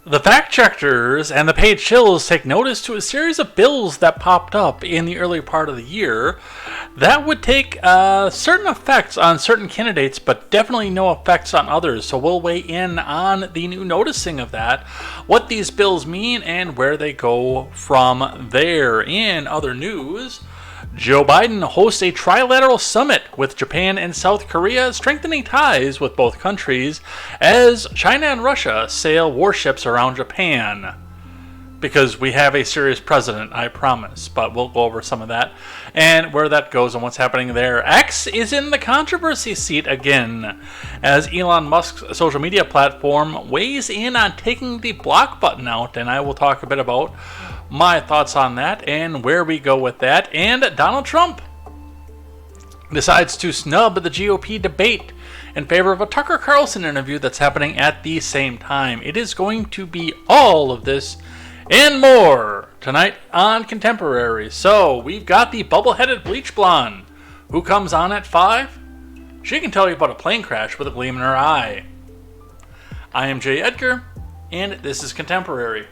The fact-checkers and the paid shills take notice to a series of bills that popped up in the early part of the year that would take certain effects on certain candidates, but definitely no effects on others. So we'll weigh in on the new noticing of that, what these bills mean, and where they go from there. In other news, Joe Biden hosts a trilateral summit with Japan and South Korea, strengthening ties with both countries as China and Russia sail warships around Japan. Because we have a serious president, I promise. But we'll go over some of that and where that goes and what's happening there. X is in the controversy seat again as Elon Musk's social media platform weighs in on taking the block button out, and I will talk a bit about my thoughts on that and where we go with that. And Donald Trump decides to snub the GOP debate in favor of a Tucker Carlson interview that's happening at the same time. It is going to be all of this and more tonight on Contemporary. So we've got the bubble-headed bleach blonde who comes on at 5. She can tell you about a plane crash with a gleam in her eye. I am Jay Edgar, and this is Contemporary.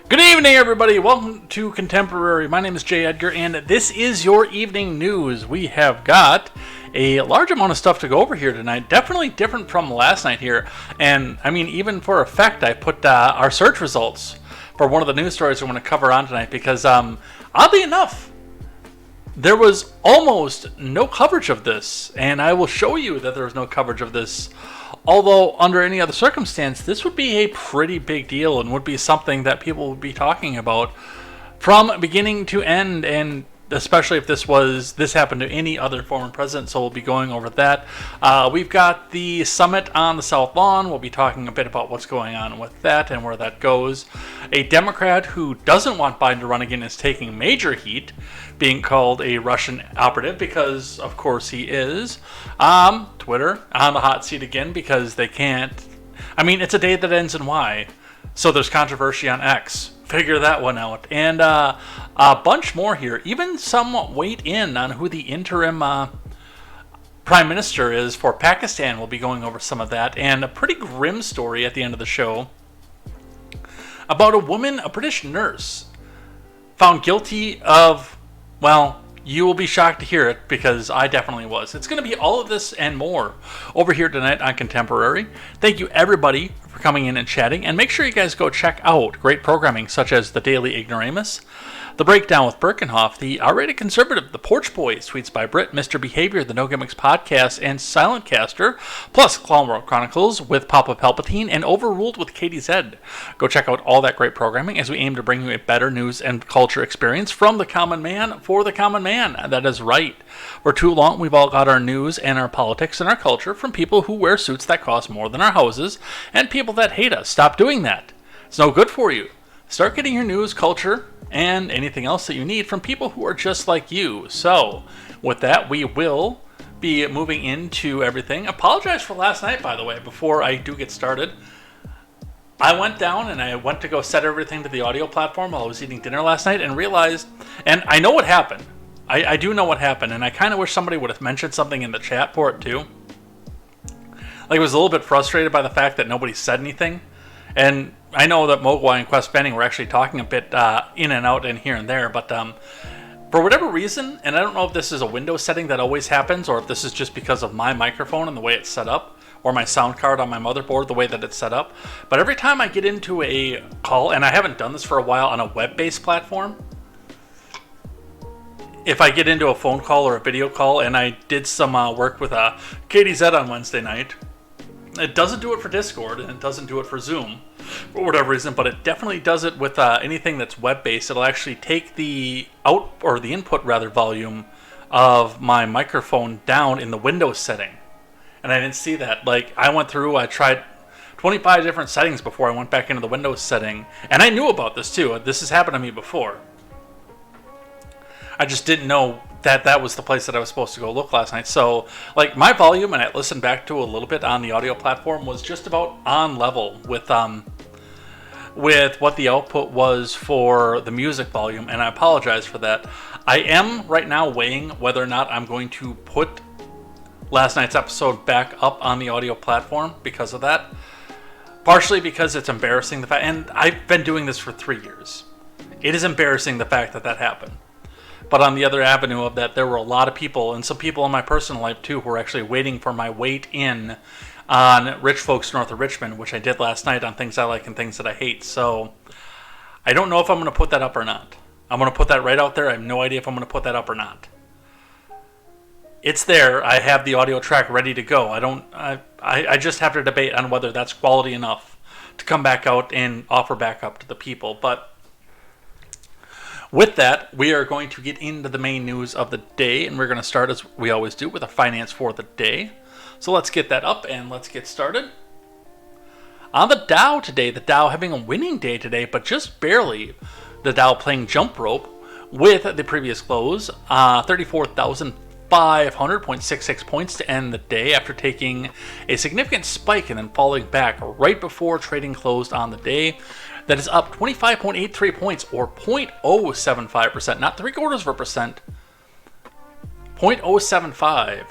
Good evening, everybody. Welcome to Contemporary. My name is Jay Edgar, and this is your evening news. We have got a large amount of stuff to go over here tonight. Definitely different from last night here. And, I mean, even for effect, I put our search results for one of the news stories I want to cover on tonight because, oddly enough, there was almost no coverage of this. And I will show you that there was no coverage of this. Although, under any other circumstance, this would be a pretty big deal and would be something that people would be talking about from beginning to end, and especially if this happened to any other former president, so we'll be going over that. We've got the summit on the South Lawn. We'll be talking a bit about what's going on with that and where that goes. A Democrat who doesn't want Biden to run again is taking major heat, being called a Russian operative because, of course, he is. Twitter on the hot seat again because they can't. I mean, it's a day that ends in Y, so there's controversy on X. Figure that one out. And a bunch more here. Even somewhat weighed in on who the interim prime minister is for Pakistan. We'll be going over some of that. And a pretty grim story at the end of the show about a woman, a British nurse, found guilty of, well, you will be shocked to hear it because I definitely was. It's going to be all of this and more over here tonight on Contemporary. Thank you, everybody, for coming in and chatting. And make sure you guys go check out great programming such as The Daily Ignoramus, The Breakdown with Birkenhoff, The R-Rated Conservative, The Porch Boys, Tweets by Brit, Mr. Behavior, The No Gimmicks Podcast, and Silent Caster, plus Clown World Chronicles with Papa Palpatine, and Overruled with KTZed. Go check out all that great programming as we aim to bring you a better news and culture experience from the common man for the common man. That is right. For too long, we've all got our news and our politics and our culture from people who wear suits that cost more than our houses and people that hate us. Stop doing that. It's no good for you. Start getting your news, culture, and anything else that you need from people who are just like you. So, with that, we will be moving into everything. Apologize for last night, by the way, before I do get started. I went down and I went to go set everything to the audio platform while I was eating dinner last night and realized, and I know what happened. I do know what happened, and I kind of wish somebody would have mentioned something in the chat for it too. Like, I was a little bit frustrated by the fact that nobody said anything. And I know that Mogwai and Quest Bending were actually talking a bit in and out and here and there, but for whatever reason, and I don't know if this is a Windows setting that always happens, or if this is just because of my microphone and the way it's set up, or my sound card on my motherboard, the way that it's set up, but every time I get into a call, and I haven't done this for a while on a web-based platform, if I get into a phone call or a video call, and I did some work with KTZed on Wednesday night, it doesn't do it for Discord, and it doesn't do it for Zoom, for whatever reason, but it definitely does it with anything that's web-based. It'll actually take the input volume of my microphone down in the Windows setting. And I didn't see that. Like, I tried 25 different settings before I went back into the Windows setting. And I knew about this too. This has happened to me before. I just didn't know that that was the place that I was supposed to go look last night. So, like, my volume, and I listened back to a little bit on the audio platform, was just about on level with what the output was for the music volume. And I apologize for that. I am right now weighing whether or not I'm going to put last night's episode back up on the audio platform because of that. Partially because it's embarrassing the fact, and I've been doing this for 3 years. It is embarrassing the fact that that happened. But on the other avenue of that, there were a lot of people, and some people in my personal life too, who were actually waiting for my weight in on Rich Folks North of Richmond, which I did last night on things I like and things that I hate. So I don't know if I'm going to put that up or not. I'm going to put that right out there. I have no idea if I'm going to put that up or not. It's there. I have the audio track ready to go. I just have to debate on whether that's quality enough to come back out and offer back up to the people. But with that, we are going to get into the main news of the day, and we're going to start, as we always do, with a finance for the day. So let's get that up and let's get started. On the Dow today, the Dow having a winning day today, but just barely. The Dow playing jump rope with the previous close, 34,500.66 points to end the day after taking a significant spike and then falling back right before trading closed on the day. That is up 25.83 points, or 0.075%, not 0.75%. 0.075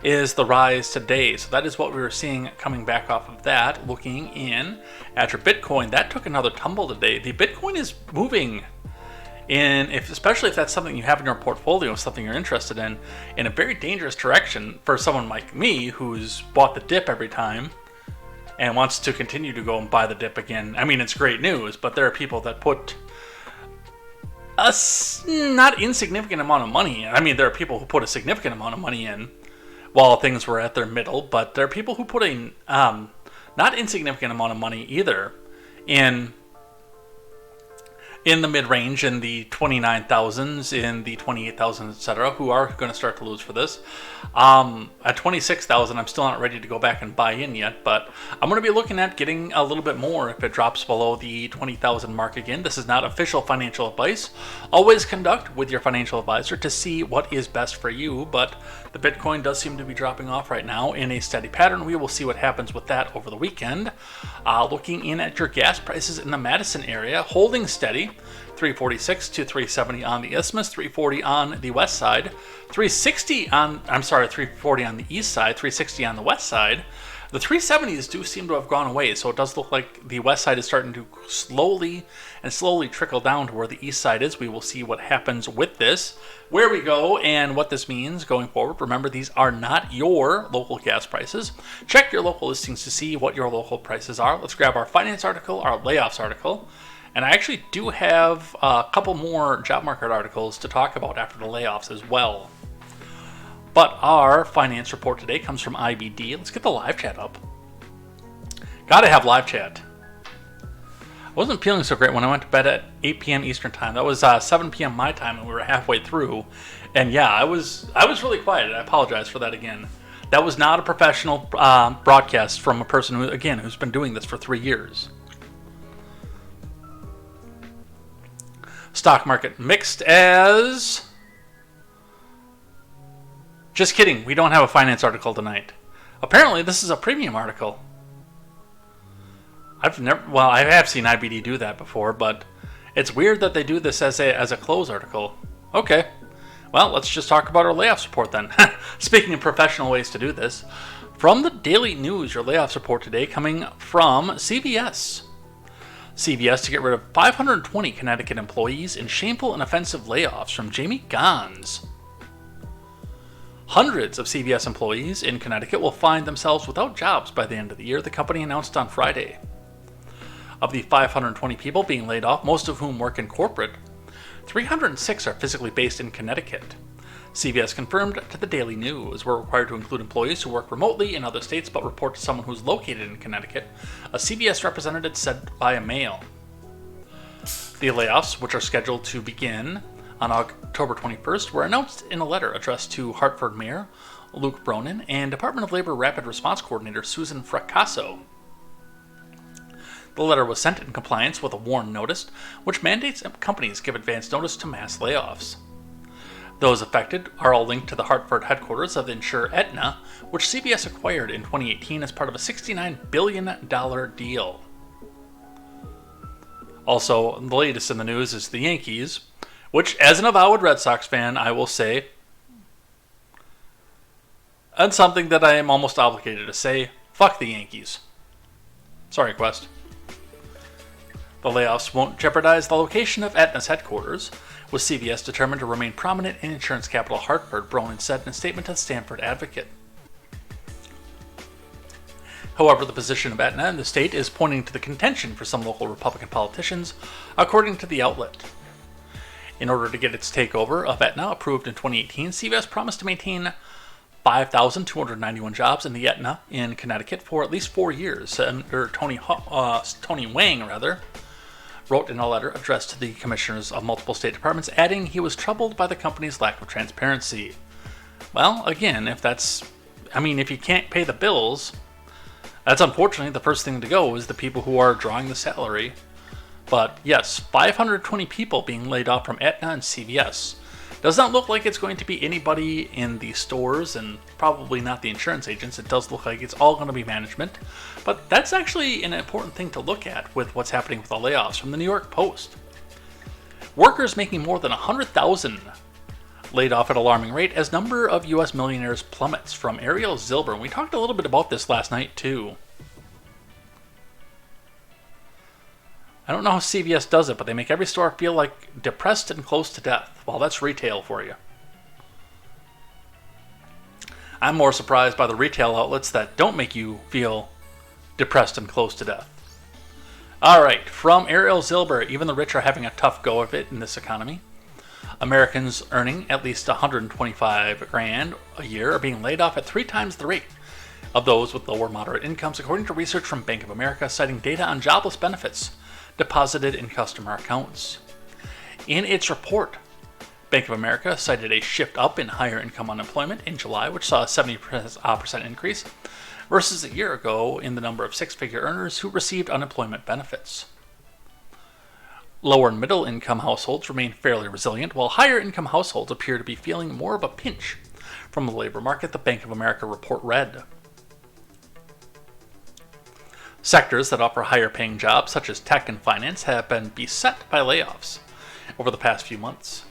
is the rise today. So that is what we were seeing coming back off of that. Looking in at your Bitcoin, that took another tumble today. The Bitcoin is moving especially if that's something you have in your portfolio, something you're interested in a very dangerous direction for someone like me who's bought the dip every time and wants to continue to go and buy the dip again. I mean, it's great news, but there are people that put a not insignificant amount of money. I mean, there are people who put a significant amount of money in while things were at their middle, but there are people who put a not insignificant amount of money either in the mid-range, in the 29,000s, in the 28,000s, etc., who are going to start to lose for this. At 26,000, I'm still not ready to go back and buy in yet, but I'm going to be looking at getting a little bit more if it drops below the 20,000 mark again. This is not official financial advice. Always conduct with your financial advisor to see what is best for you, but the Bitcoin does seem to be dropping off right now in a steady pattern. We will see what happens with that over the weekend. Looking in at your gas prices in the Madison area, holding steady. 346 to 370 on the Isthmus, 340 on the west side, 340 on the east side, 360 on the west side. The 370s do seem to have gone away, so it does look like the west side is starting to slowly trickle down to where the east side is. We will see what happens with this, where we go, and what this means going forward. Remember, these are not your local gas prices. Check your local listings to see what your local prices are. Let's grab our finance article, our layoffs article. And I actually do have a couple more job market articles to talk about after the layoffs as well. But our finance report today comes from IBD. Let's get the live chat up. Gotta have live chat. I wasn't feeling so great when I went to bed at 8 p.m. Eastern time. That was 7 p.m. my time, and we were halfway through. And yeah, I was really quiet. I apologize for that again. That was not a professional broadcast from a person who's been doing this for 3 years. Stock market mixed as... Just kidding, we don't have a finance article tonight. Apparently this is a premium article. I have seen IBD do that before, but it's weird that they do this as a close article. Okay, well, let's just talk about our layoffs report then. Speaking of professional ways to do this, from the Daily News, your layoffs report today coming from CBS. CVS to get rid of 520 Connecticut employees in shameful and offensive layoffs from Jamie Gons. Hundreds of CVS employees in Connecticut will find themselves without jobs by the end of the year, the company announced on Friday. Of the 520 people being laid off, most of whom work in corporate, 306 are physically based in Connecticut. CVS confirmed to the Daily News we're required to include employees who work remotely in other states but report to someone who's located in Connecticut, a CVS representative said via mail. The layoffs, which are scheduled to begin on October 21st, were announced in a letter addressed to Hartford Mayor Luke Bronin and Department of Labor Rapid Response Coordinator Susan Fracasso. The letter was sent in compliance with a WARN notice, which mandates companies give advance notice to mass layoffs. Those affected are all linked to the Hartford headquarters of the insurer Aetna, which CVS acquired in 2018 as part of a $69 billion deal. Also, the latest in the news is the Yankees, which, as an avowed Red Sox fan, I will say, and something that I am almost obligated to say, fuck the Yankees. Sorry, Quest. The layoffs won't jeopardize the location of Aetna's headquarters, with CVS determined to remain prominent in insurance capital Hartford, Bronin said in a statement to the Stanford Advocate. However, the position of Aetna in the state is pointing to the contention for some local Republican politicians, according to the outlet. In order to get its takeover of Aetna approved in 2018, CVS promised to maintain 5,291 jobs in the Aetna in Connecticut for at least 4 years. Senator Tony Wang wrote in a letter addressed to the commissioners of multiple state departments, adding he was troubled by the company's lack of transparency. Well, again, if you can't pay the bills, that's unfortunately the first thing to go is the people who are drawing the salary. But yes, 520 people being laid off from Aetna and CVS. Does not look like it's going to be anybody in the stores and probably not the insurance agents. It does look like it's all going to be management. But that's actually an important thing to look at with what's happening with the layoffs from the New York Post. Workers making more than $100,000 laid off at an alarming rate as number of U.S. millionaires plummets from Ariel Zilber. We talked a little bit about this last night too. I don't know how CVS does it, but they make every store feel like depressed and close to death. Well, that's retail for you. I'm more surprised by the retail outlets that don't make you feel depressed and close to death. Alright, from Ariel Zilber, even the rich are having a tough go of it in this economy. Americans earning at least $125,000 a year are being laid off at 3 times the rate of those with lower moderate incomes, according to research from Bank of America citing data on jobless benefits deposited in customer accounts. In its report, Bank of America cited a shift up in higher income unemployment in July, which saw a 70% increase versus a year ago in the number of six-figure earners who received unemployment benefits. Lower and middle income households remain fairly resilient, while higher income households appear to be feeling more of a pinch from the labor market, the Bank of America report read. Sectors that offer higher paying jobs, such as tech and finance, have been beset by layoffs over the past few months.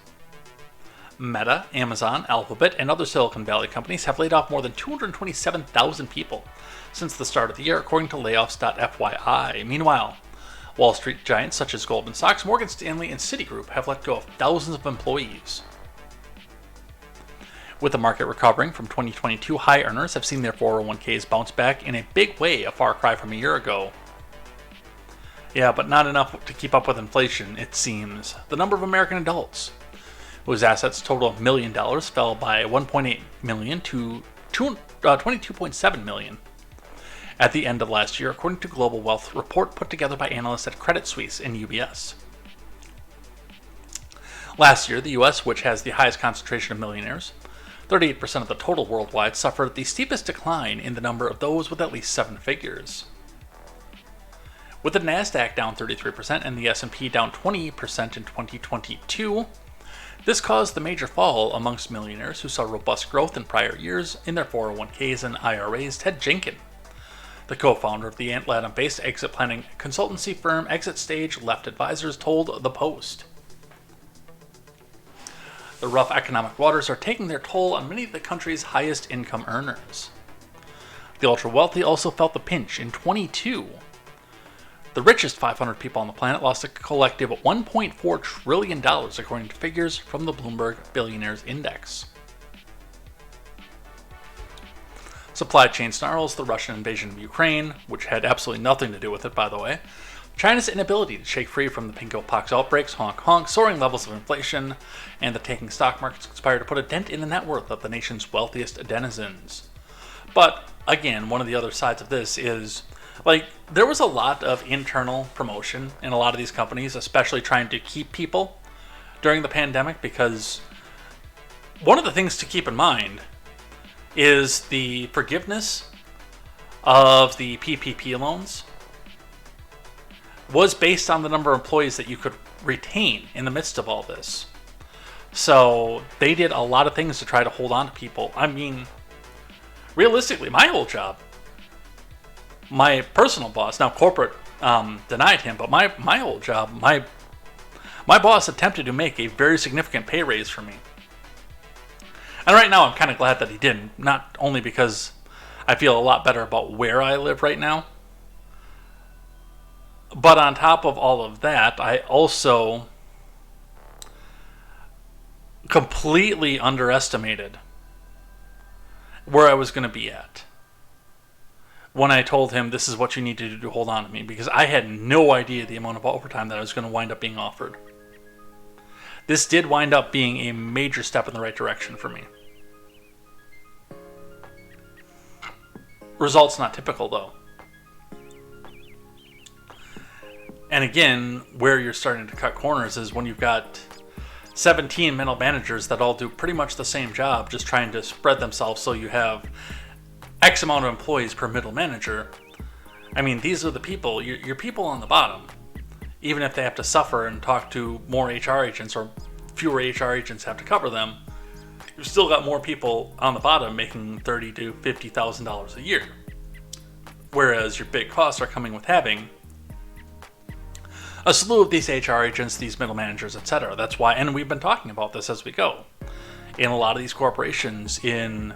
Meta, Amazon, Alphabet, and other Silicon Valley companies have laid off more than 227,000 people since the start of the year, according to layoffs.fyi. Meanwhile, Wall Street giants such as Goldman Sachs, Morgan Stanley, and Citigroup have let go of thousands of employees. With the market recovering from 2022, high earners have seen their 401ks bounce back in a big way, a far cry from a year ago. Yeah, but not enough to keep up with inflation, it seems. The number of American adults whose assets total $1 million fell by 1.8 million to 22.7 million at the end of last year, according to Global Wealth report put together by analysts at Credit Suisse and UBS. Last year, the U.S., which has the highest concentration of millionaires, 38% of the total worldwide, suffered the steepest decline in the number of those with at least 7 figures. With the Nasdaq down 33% and the S&P down 20% in 2022, this caused the major fall amongst millionaires who saw robust growth in prior years in their 401ks and IRAs. Ted Jenkins, the co-founder of the Atlanta-based exit planning consultancy firm Exit Stage Left Advisors, told The Post. The rough economic waters are taking their toll on many of the country's highest income earners. The ultra-wealthy also felt the pinch in 22. The richest 500 people on the planet lost a collective $1.4 trillion, according to figures from the Bloomberg Billionaires Index. Supply chain snarls, the Russian invasion of Ukraine, which had absolutely nothing to do with it, by the way. China's inability to shake free from the pinkpox outbreaks, honk honk, soaring levels of inflation, and the tanking stock markets conspire to put a dent in the net worth of the nation's wealthiest denizens. But, again, one of the other sides of this is, there was a lot of internal promotion in a lot of these companies, especially trying to keep people during the pandemic, because one of the things to keep in mind is the forgiveness of the PPP loans was based on the number of employees that you could retain in the midst of all this. So they did a lot of things to try to hold on to people. I mean, realistically, my old job, my personal boss, now corporate denied him, but my old job, my boss attempted to make a very significant pay raise for me. And right now I'm kind of glad that he didn't, not only because I feel a lot better about where I live right now, but on top of all of that, I also completely underestimated where I was going to be at when I told him this is what you need to do to hold on to me, because I had no idea the amount of overtime that I was going to wind up being offered. This did wind up being a major step in the right direction for me. Results not typical, though. And again, where you're starting to cut corners is when you've got 17 middle managers that all do pretty much the same job, just trying to spread themselves so you have X amount of employees per middle manager. I mean, these are the people, your people on the bottom. Even if they have to suffer and talk to more HR agents or fewer HR agents have to cover them, you've still got more people on the bottom making $30,000 to $50,000 a year. Whereas your big costs are coming with having a slew of these HR agents, these middle managers, etc. That's why, and we've been talking about this as we go. In a lot of these corporations, when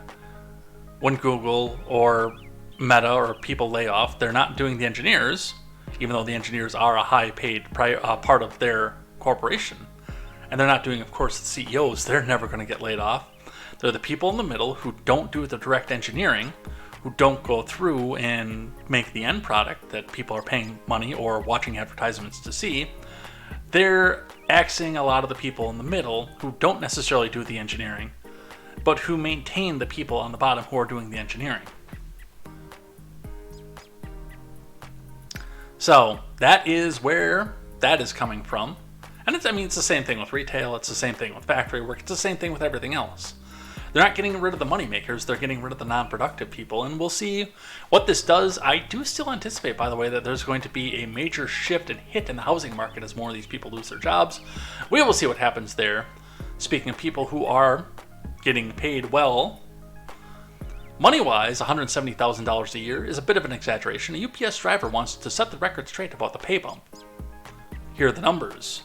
Google or Meta or people lay off, they're not doing the engineers, even though the engineers are a high-paid part of their corporation. And they're not doing, of course, the CEOs. They're never going to get laid off. They're the people in the middle who don't do the direct engineering, who don't go through and make the end product that people are paying money or watching advertisements to see. They're axing a lot of the people in the middle who don't necessarily do the engineering, but who maintain the people on the bottom who are doing the engineering. So that is where that is coming from. And it's the same thing with retail, it's the same thing with factory work, it's the same thing with everything else. They're not getting rid of the moneymakers, they're getting rid of the non-productive people, and we'll see what this does. I do still anticipate, by the way, that there's going to be a major shift and hit in the housing market as more of these people lose their jobs. We will see what happens there. Speaking of people who are getting paid well, money-wise, $170,000 a year is a bit of an exaggeration. A UPS driver wants to set the record straight about the pay bump. Here are the numbers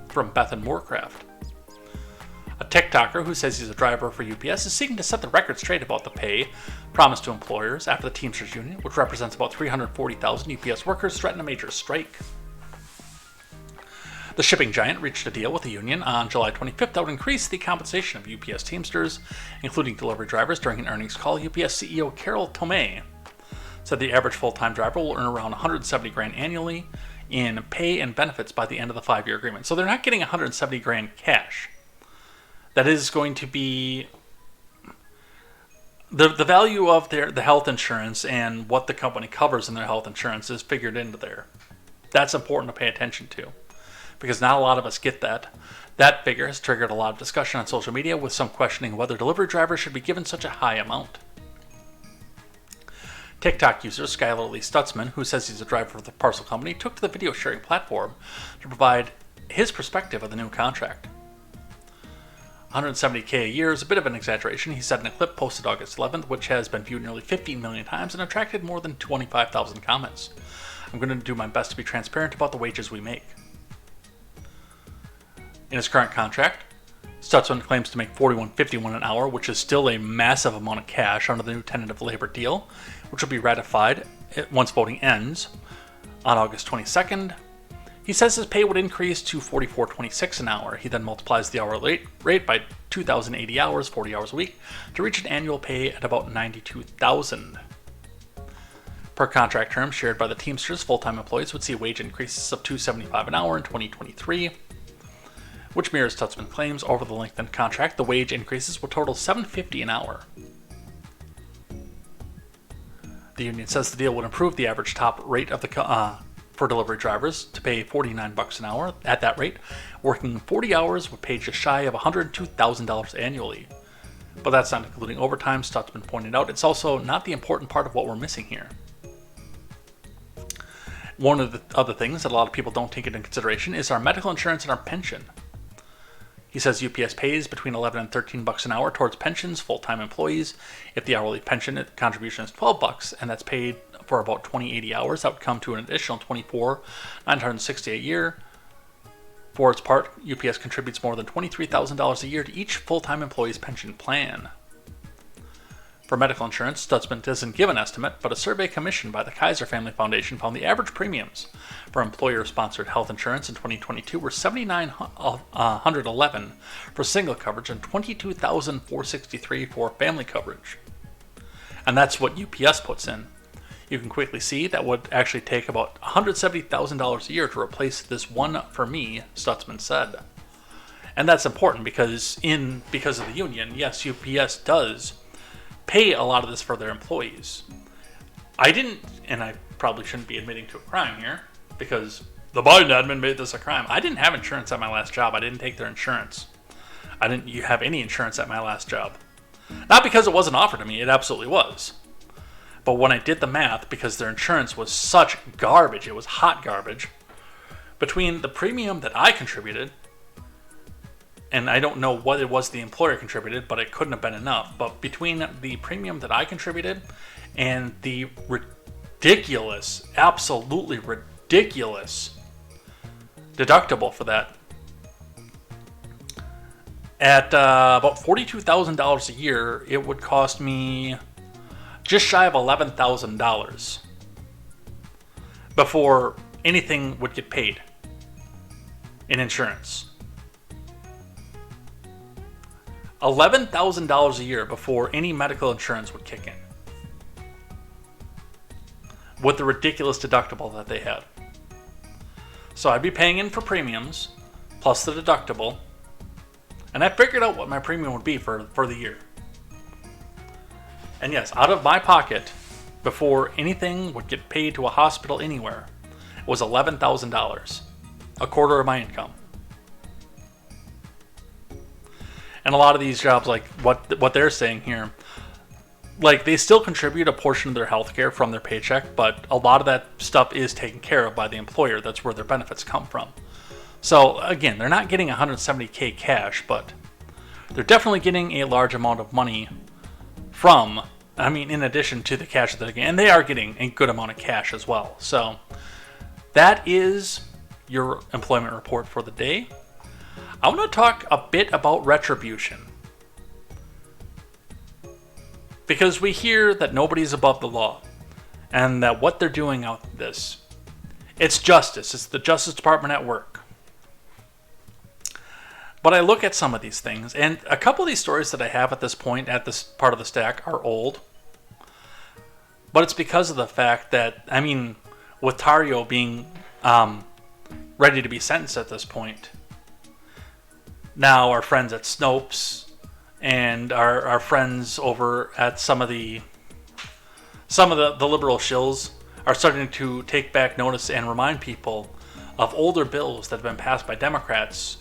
from Bethan Moorcraft. A TikToker who says he's a driver for UPS is seeking to set the record straight about the pay promised to employers after the Teamsters Union, which represents about 340,000 UPS workers, threatened a major strike. The shipping giant reached a deal with the union on July 25th that would increase the compensation of UPS Teamsters, including delivery drivers, during an earnings call. UPS CEO Carol Tomei said the average full-time driver will earn around $170,000 annually in pay and benefits by the end of the 5-year agreement. So they're not getting $170,000 cash. That is going to be the value of the health insurance and what the company covers in their health insurance is figured into there. That's important to pay attention to, because not a lot of us get that. That figure has triggered a lot of discussion on social media, with some questioning whether delivery drivers should be given such a high amount. TikTok user Skylar Lee Stutzman, who says he's a driver for the parcel company, took to the video sharing platform to provide his perspective of the new contract. $170,000 a year is a bit of an exaggeration, he said in a clip posted August 11th, which has been viewed nearly 15 million times and attracted more than 25,000 comments. I'm going to do my best to be transparent about the wages we make. In his current contract, Stutzman claims to make $41.51 an hour, which is still a massive amount of cash under the new tentative labor deal, which will be ratified once voting ends. On August 22nd, he says his pay would increase to $44.26 an hour. He then multiplies the hourly rate by 2,080 hours, 40 hours a week, to reach an annual pay at about $92,000. Per contract terms shared by the Teamsters, full-time employees would see wage increases of $275 an hour in 2023, which mirrors Stutzman claims. Over the lengthened contract, the wage increases will total $750 an hour. The union says the deal would improve the average top rate of for delivery drivers to pay $49 an hour. At that rate, working 40 hours would pay just shy of $102,000 annually. But that's not including overtime. Stutzman pointed out it's also not the important part of what we're missing here. One of the other things that a lot of people don't take into consideration is our medical insurance and our pension. He says UPS pays between $11 and $13 an hour towards pensions, full-time employees. If the hourly pension contribution is $12, and that's paid for about 20-80 hours, that would come to an additional $24,960 a year. For its part, UPS contributes more than $23,000 a year to each full-time employee's pension plan. For medical insurance, Stutzman doesn't give an estimate, but a survey commissioned by the Kaiser Family Foundation found the average premiums for employer-sponsored health insurance in 2022 were $7,911 for single coverage and $22,463 for family coverage. And that's what UPS puts in. You can quickly see that would actually take about $170,000 a year to replace this one for me, Stutzman said. And that's important because of the union, yes, UPS does pay a lot of this for their employees. I didn't, and I probably shouldn't be admitting to a crime here, because the Biden admin made this a crime. I didn't have insurance at my last job. I didn't take their insurance. I didn't have any insurance at my last job. Not because it wasn't offered to me, it absolutely was. But when I did the math, because their insurance was such garbage, it was hot garbage, between the premium that I contributed, and I don't know what it was the employer contributed, but it couldn't have been enough. But between the premium that I contributed and the ridiculous, absolutely ridiculous deductible for that, at about $42,000 a year, it would cost me just shy of $11,000 before anything would get paid in insurance. $11,000 a year before any medical insurance would kick in, with the ridiculous deductible that they had. So I'd be paying in for premiums, plus the deductible, and I figured out what my premium would be for the year. And yes, out of my pocket, before anything would get paid to a hospital anywhere, was $11,000, a quarter of my income. And a lot of these jobs, like what they're saying here, like they still contribute a portion of their health care from their paycheck, but a lot of that stuff is taken care of by the employer. That's where their benefits come from. So again, they're not getting $170K cash, but they're definitely getting a large amount of money from, in addition to the cash that they're getting, and they are getting a good amount of cash as well. So that is your employment report for the day. I want to talk a bit about Retribution, because we hear that nobody's above the law and that what they're doing out this, it's justice. It's the Justice Department at work. But I look at some of these things, and a couple of these stories that I have at this point, at this part of the stack, are old. But it's because of the fact that, with Tario being ready to be sentenced at this point, now our friends at Snopes and our friends over at some of the liberal shills are starting to take back notice and remind people of older bills that have been passed by Democrats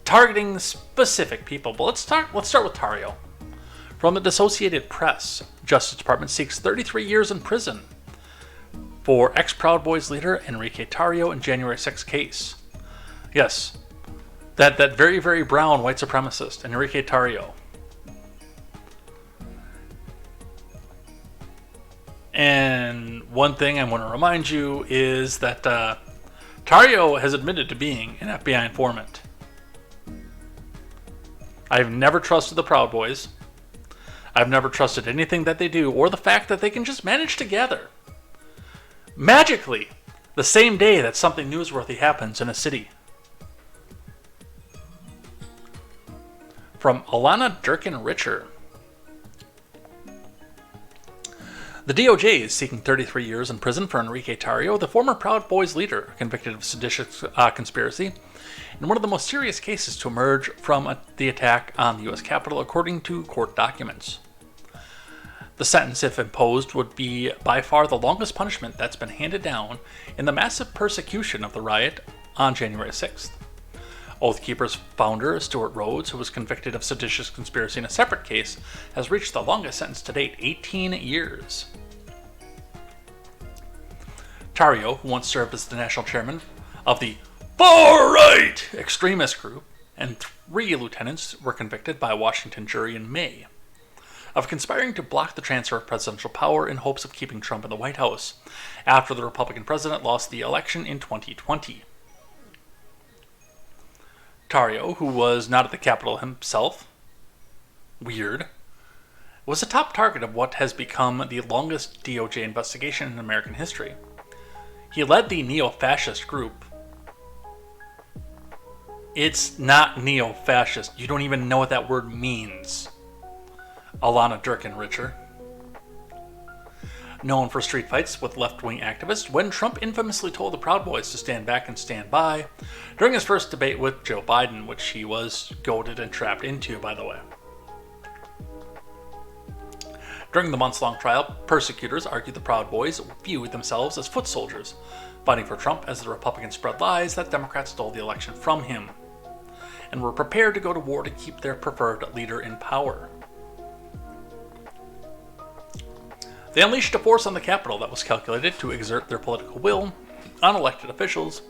targeting specific people. But let's start with Tario. From the Associated Press, Justice Department seeks 33 years in prison for ex-Proud Boys leader Enrique Tario in January 6 case. Yes, that very, very brown white supremacist, Enrique Tario. And one thing I want to remind you is that Tario has admitted to being an FBI informant. I've never trusted the Proud Boys. I've never trusted anything that they do, or the fact that they can just manage together, magically, The same day that something newsworthy happens in a city. From Alana Durkin-Richer. The DOJ is seeking 33 years in prison for Enrique Tarrio, the former Proud Boys leader, convicted of seditious conspiracy, in one of the most serious cases to emerge from the attack on the U.S. Capitol, according to court documents. The sentence, if imposed, would be by far the longest punishment that's been handed down in the massive persecution of the riot on January 6th. Oath Keepers founder Stuart Rhodes, who was convicted of seditious conspiracy in a separate case, has reached the longest sentence to date, 18 years. Tarrio, who once served as the national chairman of the far-right extremist group, and 3 lieutenants were convicted by a Washington jury in May of conspiring to block the transfer of presidential power in hopes of keeping Trump in the White House after the Republican president lost the election in 2020. Tarrio, who was not at the Capitol himself, weird, was a top target of what has become the longest DOJ investigation in American history. He led the neo-fascist group. It's not neo-fascist. You don't even know what that word means. Alana Durkin-Richer. Known for street fights with left-wing activists, when Trump infamously told the Proud Boys to stand back and stand by during his first debate with Joe Biden, which he was goaded and trapped into, by the way. During the months-long trial, persecutors argued the Proud Boys viewed themselves as foot soldiers, fighting for Trump as the Republicans spread lies that Democrats stole the election from him, and were prepared to go to war to keep their preferred leader in power. They unleashed a force on the Capitol that was calculated to exert their political will on elected officials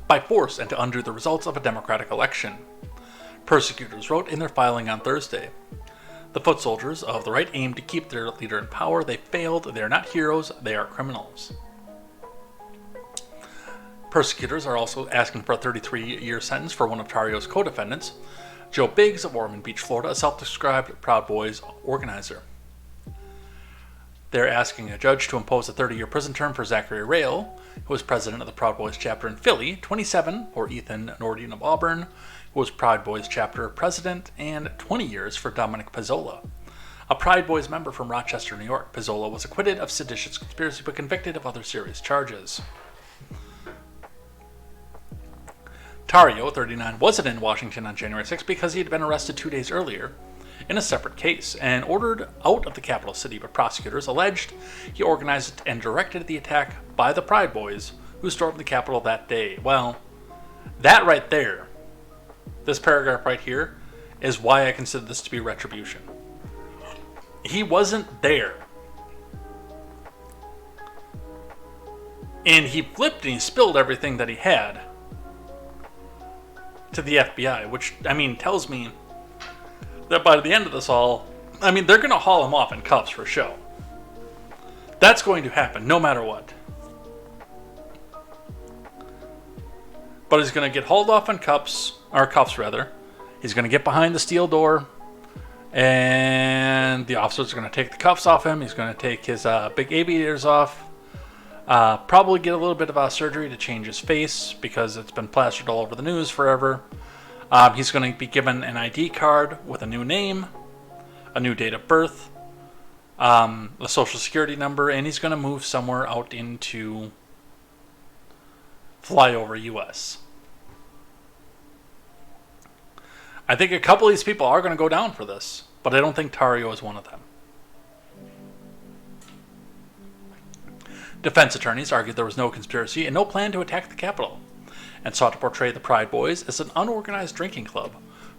by force and to undo the results of a Democratic election. Persecutors wrote in their filing on Thursday, "The foot soldiers of the right aimed to keep their leader in power. They failed. They are not heroes. They are criminals." Persecutors are also asking for a 33-year sentence for one of Tarrio's co-defendants, Joe Biggs of Ormond Beach, Florida, a self-described Proud Boys organizer. They're asking a judge to impose a 30-year prison term for Zachary Rail, who was president of the Proud Boys chapter in Philly, 27 for Ethan Nordine of Auburn, who was Proud Boys chapter president, and 20 years for Dominic Pizzola, a Proud Boys member from Rochester, New York. Pizzola was acquitted of seditious conspiracy but convicted of other serious charges. Tarrio, 39, wasn't in Washington on January 6 because he had been arrested 2 days earlier in a separate case and ordered out of the capital city, but prosecutors alleged he organized and directed the attack by the Proud Boys who stormed the Capitol that day. Well, that right there, this paragraph right here, is why I consider this to be retribution. He wasn't there. And he flipped and he spilled everything that he had to the FBI, which, tells me that by the end of this all, they're going to haul him off in cuffs for show. That's going to happen, no matter what. But he's going to get hauled off in cuffs. He's going to get behind the steel door, and the officers are going to take the cuffs off him. He's going to take his big aviators off. Probably get a little bit of surgery to change his face because it's been plastered all over the news forever. He's going to be given an ID card with a new name, a new date of birth, a social security number, and he's going to move somewhere out into flyover U.S. I think a couple of these people are going to go down for this, but I don't think Tarrio is one of them. Defense attorneys argued there was no conspiracy and no plan to attack the Capitol, and sought to portray the Proud Boys as an unorganized drinking club,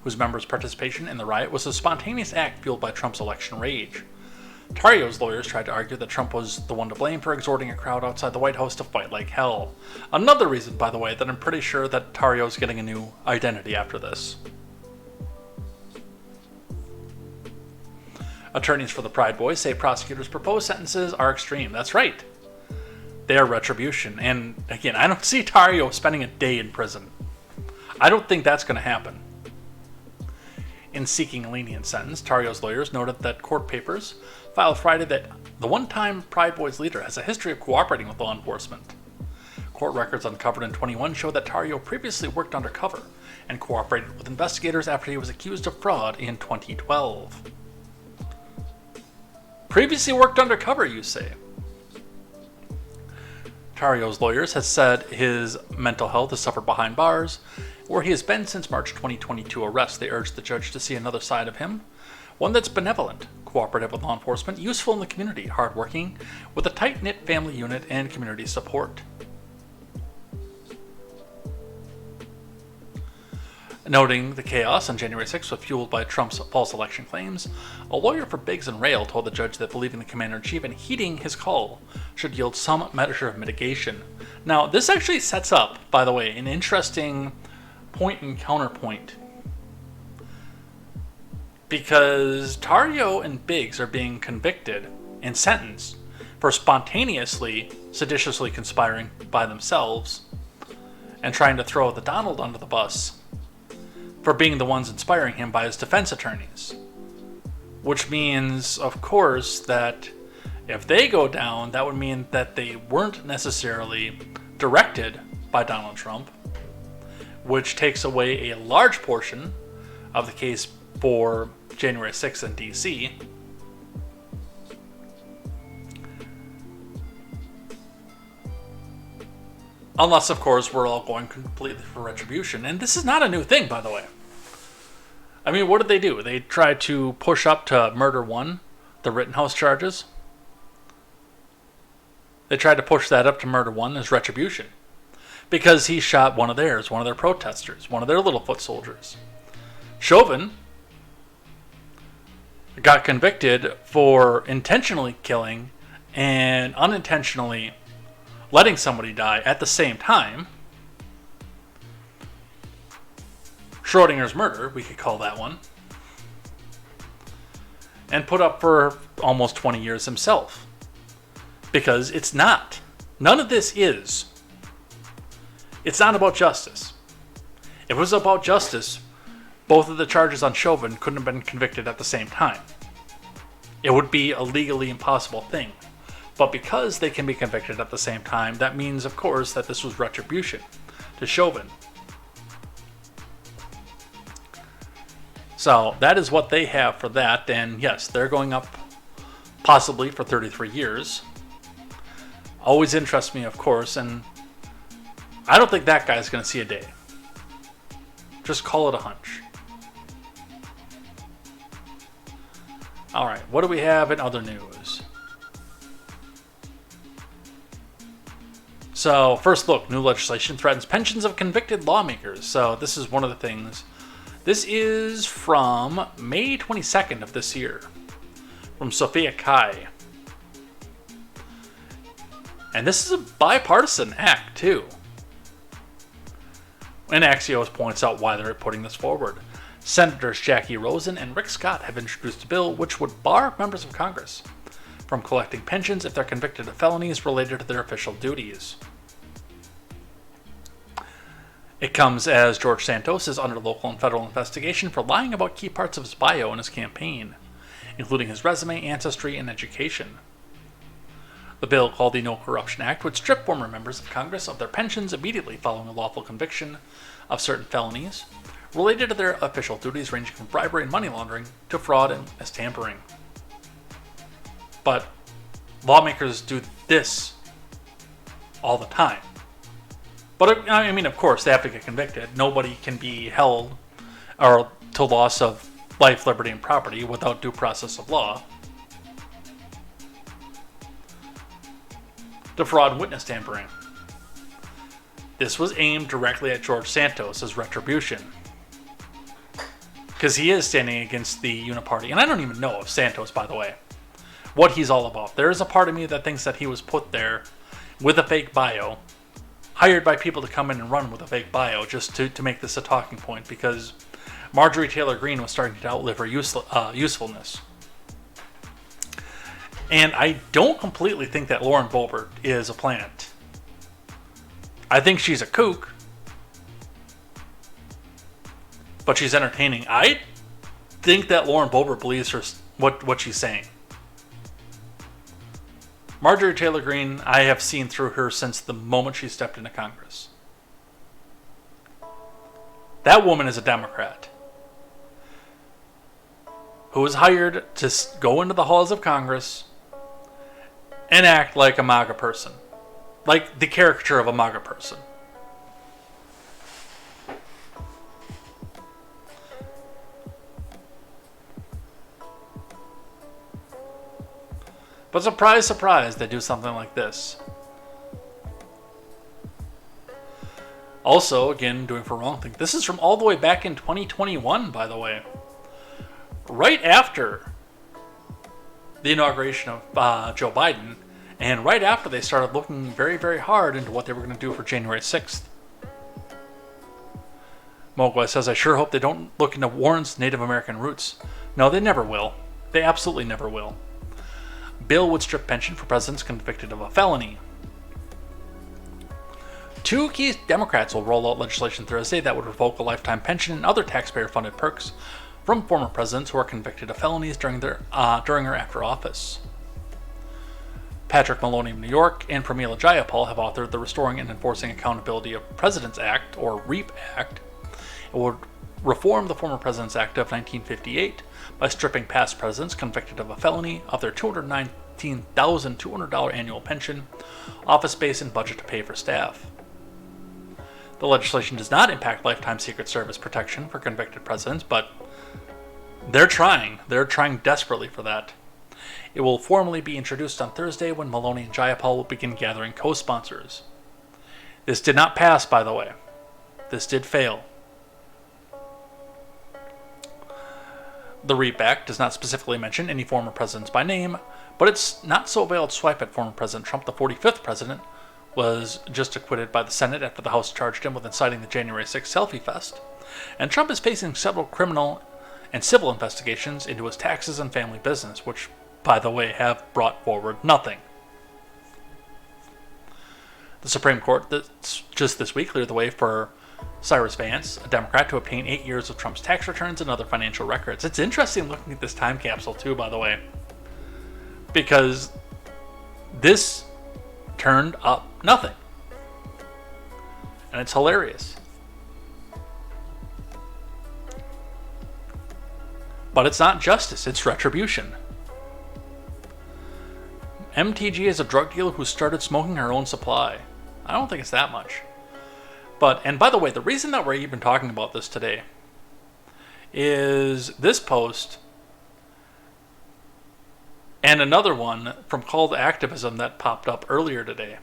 whose members' participation in the riot was a spontaneous act fueled by Trump's election rage. Tarrio's lawyers tried to argue that Trump was the one to blame for exhorting a crowd outside the White House to fight like hell. Another reason, by the way, that I'm pretty sure that Tarrio's getting a new identity after this. Attorneys for the Proud Boys say prosecutors' proposed sentences are extreme. That's right. They are retribution. And again, I don't see Tarrio spending a day in prison. I don't think that's going to happen. In seeking a lenient sentence, Tarrio's lawyers noted that court papers filed Friday that the one-time Proud Boys leader has a history of cooperating with law enforcement. court records uncovered in 21 show that Tarrio previously worked undercover and cooperated with investigators after he was accused of fraud in 2012. Previously worked undercover, you say? Tarrio's lawyers has said his mental health has suffered behind bars, where he has been since March 2022 arrest. They urged the judge to see another side of him, one that's benevolent, cooperative with law enforcement, useful in the community, hardworking, with a tight-knit family unit and community support. Noting the chaos on January 6th was fueled by Trump's false election claims, a lawyer for Biggs and Rail told the judge that believing the commander-in-chief and heeding his call should yield some measure of mitigation. Now, this actually sets up, by the way, an interesting point and counterpoint. Because Tarrio and Biggs are being convicted and sentenced for spontaneously, seditiously conspiring by themselves and trying to throw the Donald under the bus for being the ones inspiring him by his defense attorneys. Which means, of course, that if they go down, that would mean that they weren't necessarily directed by Donald Trump, which takes away a large portion of the case for January 6th in D.C. Unless, of course, we're all going completely for retribution. And this is not a new thing, by the way. I mean, what did they do? They tried to push up to murder one, the Rittenhouse charges. They tried to push that up to murder one as retribution. Because he shot one of theirs, one of their protesters, one of their little foot soldiers. Chauvin got convicted for intentionally killing and unintentionally letting somebody die at the same time. Schrodinger's murder, we could call that one. And put up for almost 20 years himself. Because it's not. None of this is. It's not about justice. If it was about justice, both of the charges on Chauvin couldn't have been convicted at the same time. It would be a legally impossible thing. But because they can be convicted at the same time, that means, of course, that this was retribution to Chauvin. So that is what they have for that. And yes, they're going up possibly for 33 years. Always interests me, of course, and I don't think that guy's going to see a day. Just call it a hunch. All right, what do we have in other news? So, first look, new legislation threatens pensions of convicted lawmakers. So, this is one of the things. This is from May 22nd of this year, from Sophia Kai. And this is a bipartisan act, too. And Axios points out why they're putting this forward. Senators Jackie Rosen and Rick Scott have introduced a bill which would bar members of Congress from collecting pensions if they're convicted of felonies related to their official duties. It comes as George Santos is under local and federal investigation for lying about key parts of his bio in his campaign, including his resume, ancestry, and education. The bill, called the No Corruption Act, would strip former members of Congress of their pensions immediately following a lawful conviction of certain felonies related to their official duties, ranging from bribery and money laundering to fraud and tampering. But lawmakers do this all the time. But I mean, of course, they have to get convicted. Nobody can be held or to loss of life, liberty, and property without due process of law. To fraud and witness tampering. This was aimed directly at George Santos as retribution. Because he is standing against the Uniparty. And I don't even know if Santos, by the way, what he's all about. There is a part of me that thinks that he was put there with a fake bio, hired by people to come in and run with a fake bio just to make this a talking point, because Marjorie Taylor Greene was starting to outlive her usefulness. And I don't completely think that Lauren Boebert is a plant. I think she's a kook, but she's entertaining. I think that Lauren Boebert believes what she's saying. Marjorie Taylor Greene, I have seen through her since the moment she stepped into Congress. That woman is a Democrat who was hired to go into the halls of Congress and act like a MAGA person. Like the caricature of a MAGA person. But surprise, surprise, they do something like this. Also, again, doing for wrong thing. This is from all the way back in 2021, by the way. Right after the inauguration of Joe Biden, and right after they started looking very, very hard into what they were going to do for January 6th. Mogwai says, I sure hope they don't look into Warren's Native American roots. No, they never will. They absolutely never will. Bill would strip pension for presidents convicted of a felony. 2 key Democrats will roll out legislation Thursday that would revoke a lifetime pension and other taxpayer-funded perks from former presidents who are convicted of felonies during or after office. Patrick Maloney of New York and Pramila Jayapal have authored the Restoring and Enforcing Accountability of Presidents Act, or REAP Act. It would reform the former Presidents Act of 1958 by stripping past presidents convicted of a felony of their $219,200 annual pension, office space, and budget to pay for staff. The legislation does not impact lifetime Secret Service protection for convicted presidents, but they're trying. They're trying desperately for that. It will formally be introduced on Thursday when Maloney and Jayapal will begin gathering co-sponsors. This did not pass, by the way. This did fail. The REAP Act does not specifically mention any former presidents by name, but its not-so-veiled swipe at former President Trump, the 45th president, was just acquitted by the Senate after the House charged him with inciting the January 6th selfie fest. And Trump is facing several criminal and civil investigations into his taxes and family business, which, by the way, have brought forward nothing. The Supreme Court just this week cleared the way for Cyrus Vance, a Democrat, to obtain 8 years of Trump's tax returns and other financial records. It's interesting looking at this time capsule, too, by the way, because this turned up nothing. And it's hilarious. But it's not justice, it's retribution. MTG is a drug dealer who started smoking her own supply. I don't think it's that much. And by the way, the reason that we're even talking about this today is this post and another one from Call to Activism that popped up earlier today.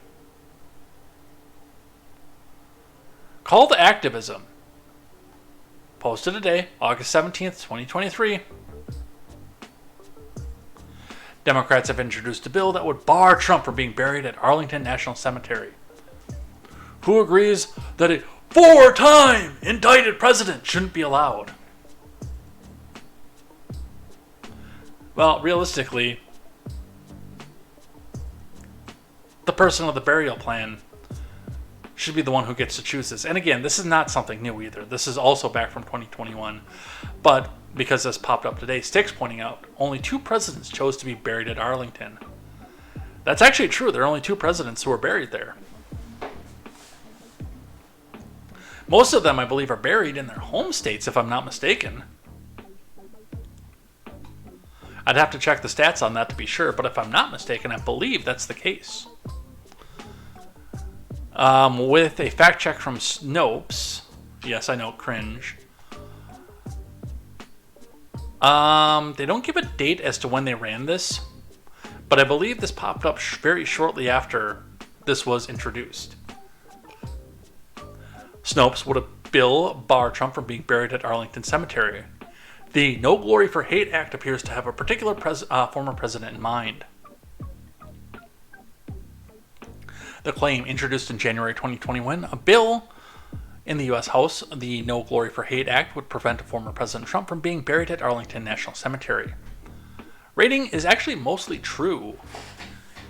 Call to Activism, posted today, August 17th, 2023. Democrats have introduced a bill that would bar Trump from being buried at Arlington National Cemetery. Who agrees that a 4-time indicted president shouldn't be allowed? Well, realistically, the person with the burial plan should be the one who gets to choose this. And again, this is not something new either. This is also back from 2021. But because this popped up today, Stick's pointing out only 2 presidents chose to be buried at Arlington. That's actually true. There are only 2 presidents who are buried there. Most of them, I believe, are buried in their home states, if I'm not mistaken. I'd have to check the stats on that to be sure, but if I'm not mistaken, I believe that's the case. With a fact check from Snopes, yes, I know, cringe. They don't give a date as to when they ran this, but I believe this popped up very shortly after this was introduced. Snopes would a bill bar Trump from being buried at Arlington Cemetery. The No Glory for Hate Act appears to have a particular former president in mind. The claim, introduced in January 2021, a bill in the U.S. House, the No Glory for Hate Act, would prevent former President Trump from being buried at Arlington National Cemetery. Rating is actually mostly true.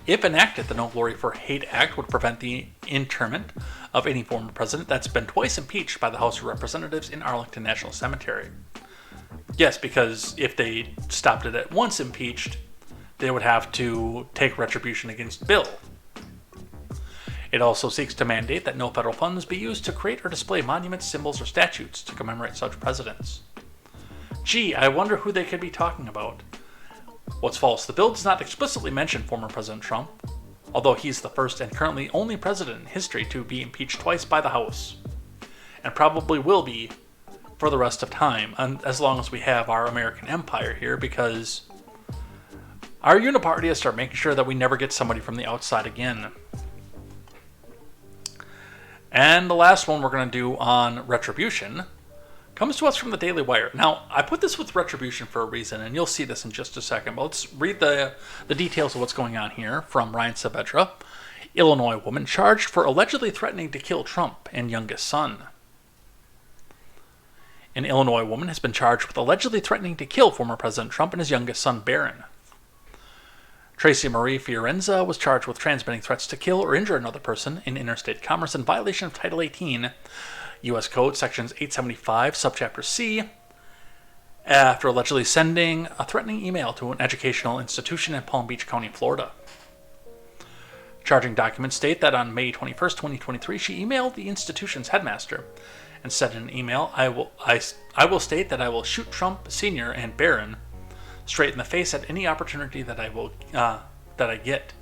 If enacted, the No Glory for Hate Act would prevent the interment of any former president that's been twice impeached by the House of Representatives in Arlington National Cemetery. Yes, because if they stopped it at once impeached, they would have to take retribution against Bill. It also seeks to mandate that no federal funds be used to create or display monuments, symbols, or statues to commemorate such presidents. Gee, I wonder who they could be talking about. What's false? The bill does not explicitly mention former President Trump, although he's the first and currently only president in history to be impeached twice by the House, and probably will be for the rest of time, as long as we have our American empire here, because our unipartists are making sure that we never get somebody from the outside again. And the last one we're going to do on Retribution comes to us from the Daily Wire. Now, I put this with Retribution for a reason, and you'll see this in just a second, but let's read the details of what's going on here from Ryan Saavedra. Illinois woman charged for allegedly threatening to kill Trump and youngest son. An Illinois woman has been charged with allegedly threatening to kill former President Trump and his youngest son, Barron. Tracy Marie Fiorenza was charged with transmitting threats to kill or injure another person in interstate commerce in violation of Title 18, U.S. Code, Sections 875, Subchapter C, after allegedly sending a threatening email to an educational institution in Palm Beach County, Florida. Charging documents state that on May 21, 2023, she emailed the institution's headmaster and said in an email, I will state that I will shoot Trump Sr. and Barron straight in the face at any opportunity that I get.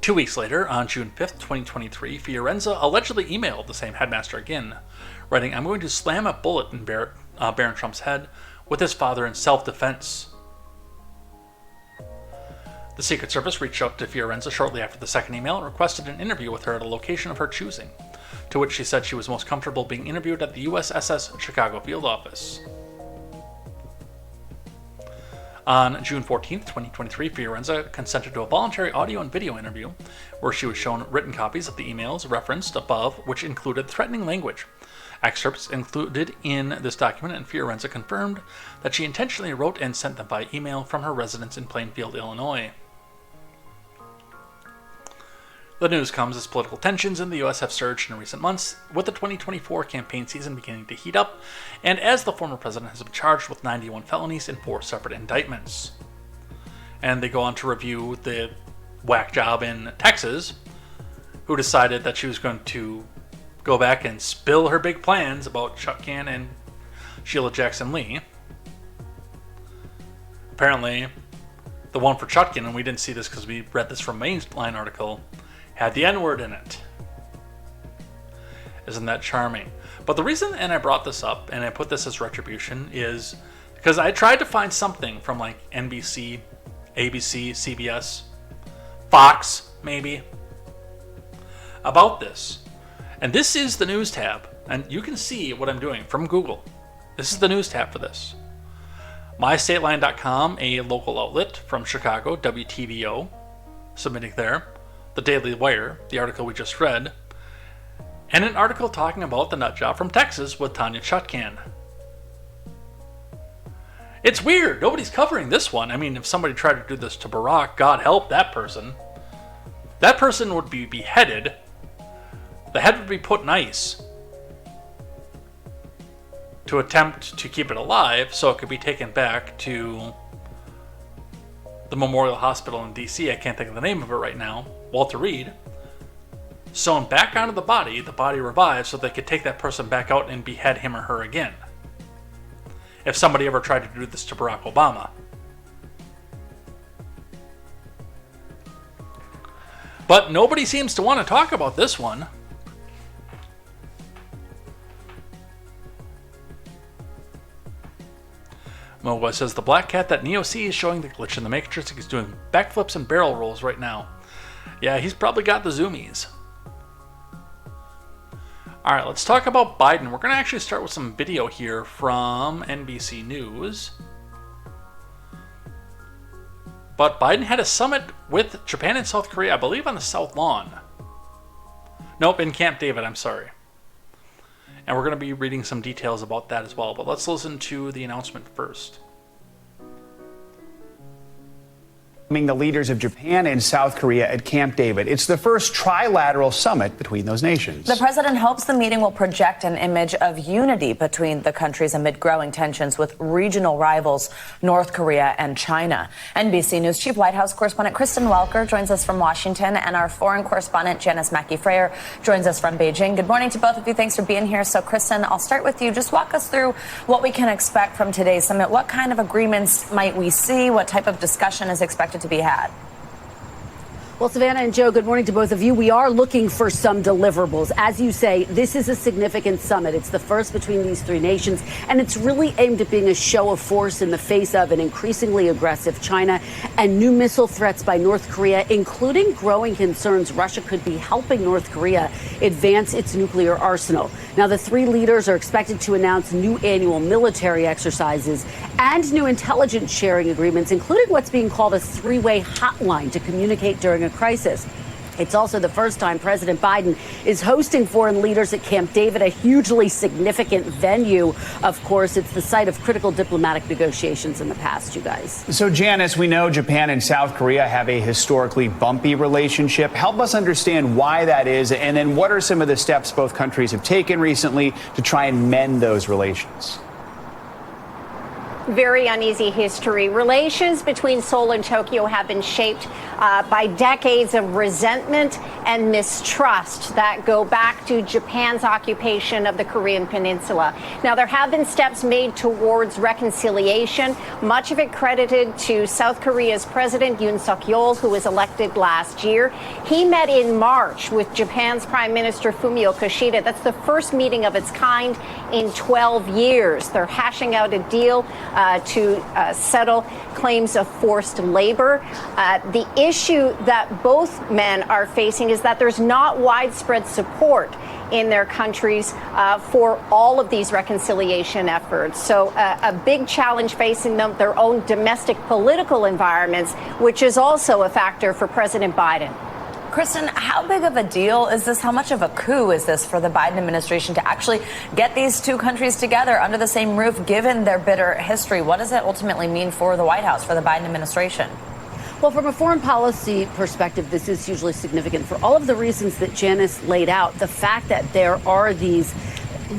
2 weeks later, on June 5th, 2023, Fiorenza allegedly emailed the same headmaster again, writing, I'm going to slam a bullet in Barron Trump's head with his father in self-defense. The Secret Service reached out to Fiorenza shortly after the second email and requested an interview with her at a location of her choosing, to which she said she was most comfortable being interviewed at the USS Chicago field office. On June 14th, 2023, Fiorenza consented to a voluntary audio and video interview where she was shown written copies of the emails referenced above, which included threatening language. Excerpts included in this document, and Fiorenza confirmed that she intentionally wrote and sent them by email from her residence in Plainfield, Illinois. The news comes as political tensions in the U.S. have surged in recent months, with the 2024 campaign season beginning to heat up, and as the former president has been charged with 91 felonies in 4 separate indictments. And they go on to review the whack job in Texas, who decided that she was going to go back and spill her big plans about Chutkan and Sheila Jackson Lee. Apparently, the one for Chutkan, and we didn't see this because we read this from Mainline article, had the N-word in it. Isn't that charming? But the reason, and I brought this up, and I put this as Retribution, is because I tried to find something from like NBC, ABC, CBS, Fox, maybe, about this. And this is the news tab, and you can see what I'm doing from Google. This is the news tab for this. MyStateline.com, a local outlet from Chicago, WTVO, submitting there. The Daily Wire, the article we just read, and an article talking about the nutjob from Texas with Tanya Chutkan. It's weird. Nobody's covering this one. I mean, if somebody tried to do this to Barack, God help that person. That person would be beheaded. The head would be put in ice to attempt to keep it alive so it could be taken back to the Memorial Hospital in D.C. I can't think of the name of it right now. Walter Reed. Sewn back onto the body revives so they could take that person back out and behead him or her again. If somebody ever tried to do this to Barack Obama. But nobody seems to want to talk about this one. Mowa says the black cat that Neo sees showing the glitch in the Matrix is doing backflips and barrel rolls right now. Yeah, he's probably got the zoomies. Alright, let's talk about Biden. We're going to actually start with some video here from NBC News. But Biden had a summit with Japan and South Korea, I believe on the South Lawn. Nope, in Camp David, I'm sorry. And we're going to be reading some details about that as well. But let's listen to the announcement first. The leaders of Japan and South Korea at Camp David. It's the first trilateral summit between those nations. The president hopes the meeting will project an image of unity between the countries amid growing tensions with regional rivals North Korea and China. NBC News Chief White House correspondent Kristen Welker joins us from Washington, and our foreign correspondent Janice Mackey-Freyer joins us from Beijing. Good morning to both of you. Thanks for being here. So, Kristen, I'll start with you. Just walk us through what we can expect from today's summit. What kind of agreements might we see? What type of discussion is expected to be had? Well, Savannah and Joe, good morning to both of you. We are looking for some deliverables. As you say, this is a significant summit. It's the first between these three nations, and it's really aimed at being a show of force in the face of an increasingly aggressive China and new missile threats by North Korea, including growing concerns Russia could be helping North Korea advance its nuclear arsenal. Now, the three leaders are expected to announce new annual military exercises and new intelligence sharing agreements, including what's being called a three-way hotline to communicate during a crisis. It's also the first time President Biden is hosting foreign leaders at Camp David, a hugely significant venue. Of course, it's the site of critical diplomatic negotiations in the past, you guys. So, Janice, we know Japan and South Korea have a historically bumpy relationship. Help us understand why that is, and then what are some of the steps both countries have taken recently to try and mend those relations? Very uneasy history. Relations between Seoul and Tokyo have been shaped by decades of resentment and mistrust that go back to Japan's occupation of the Korean Peninsula. Now, there have been steps made towards reconciliation, much of it credited to South Korea's President Yoon Suk-yeol, who was elected last year. He met in March with Japan's Prime Minister Fumio Kishida. That's the first meeting of its kind in 12 years. They're hashing out a deal to settle claims of forced labor. The issue that both men are facing is that there's not widespread support in their countries for all of these reconciliation efforts. So a big challenge facing them, their own domestic political environments, which is also a factor for President Biden. Kristen, how big of a deal is this? How much of a coup is this for the Biden administration to actually get these two countries together under the same roof, given their bitter history? What does it ultimately mean for the White House, for the Biden administration? Well, from a foreign policy perspective, this is hugely significant for all of the reasons that Janice laid out. The fact that there are these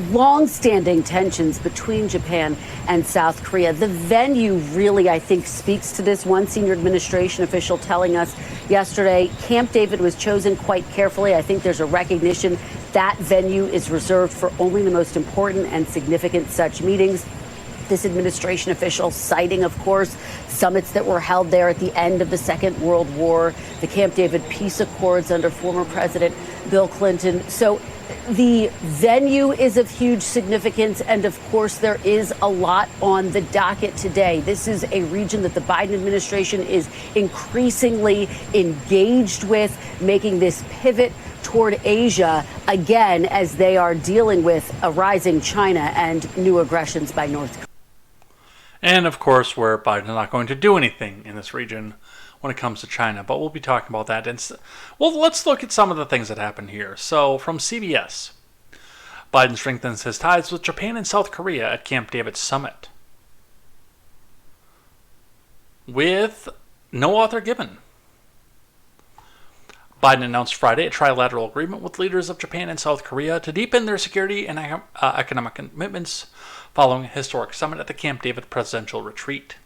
long-standing tensions between Japan and South Korea. The venue really, I think, speaks to this. One senior administration official telling us yesterday, Camp David was chosen quite carefully. I think there's a recognition that venue is reserved for only the most important and significant such meetings. This administration official citing, of course, summits that were held there at the end of the Second World War, the Camp David peace accords under former President Bill Clinton. So the venue is of huge significance, and of course there is a lot on the docket today. This is a region that the Biden administration is increasingly engaged with, making this pivot toward Asia again as they are dealing with a rising China and new aggressions by North Korea. And of course, where Biden is not going to do anything in this region when it comes to China, but we'll be talking about that. Well, let's look at some of the things that happened here. So, from CBS, Biden strengthens his ties with Japan and South Korea at Camp David summit, with no author given. Biden announced Friday a trilateral agreement with leaders of Japan and South Korea to deepen their security and economic commitments following a historic summit at the Camp David presidential retreat.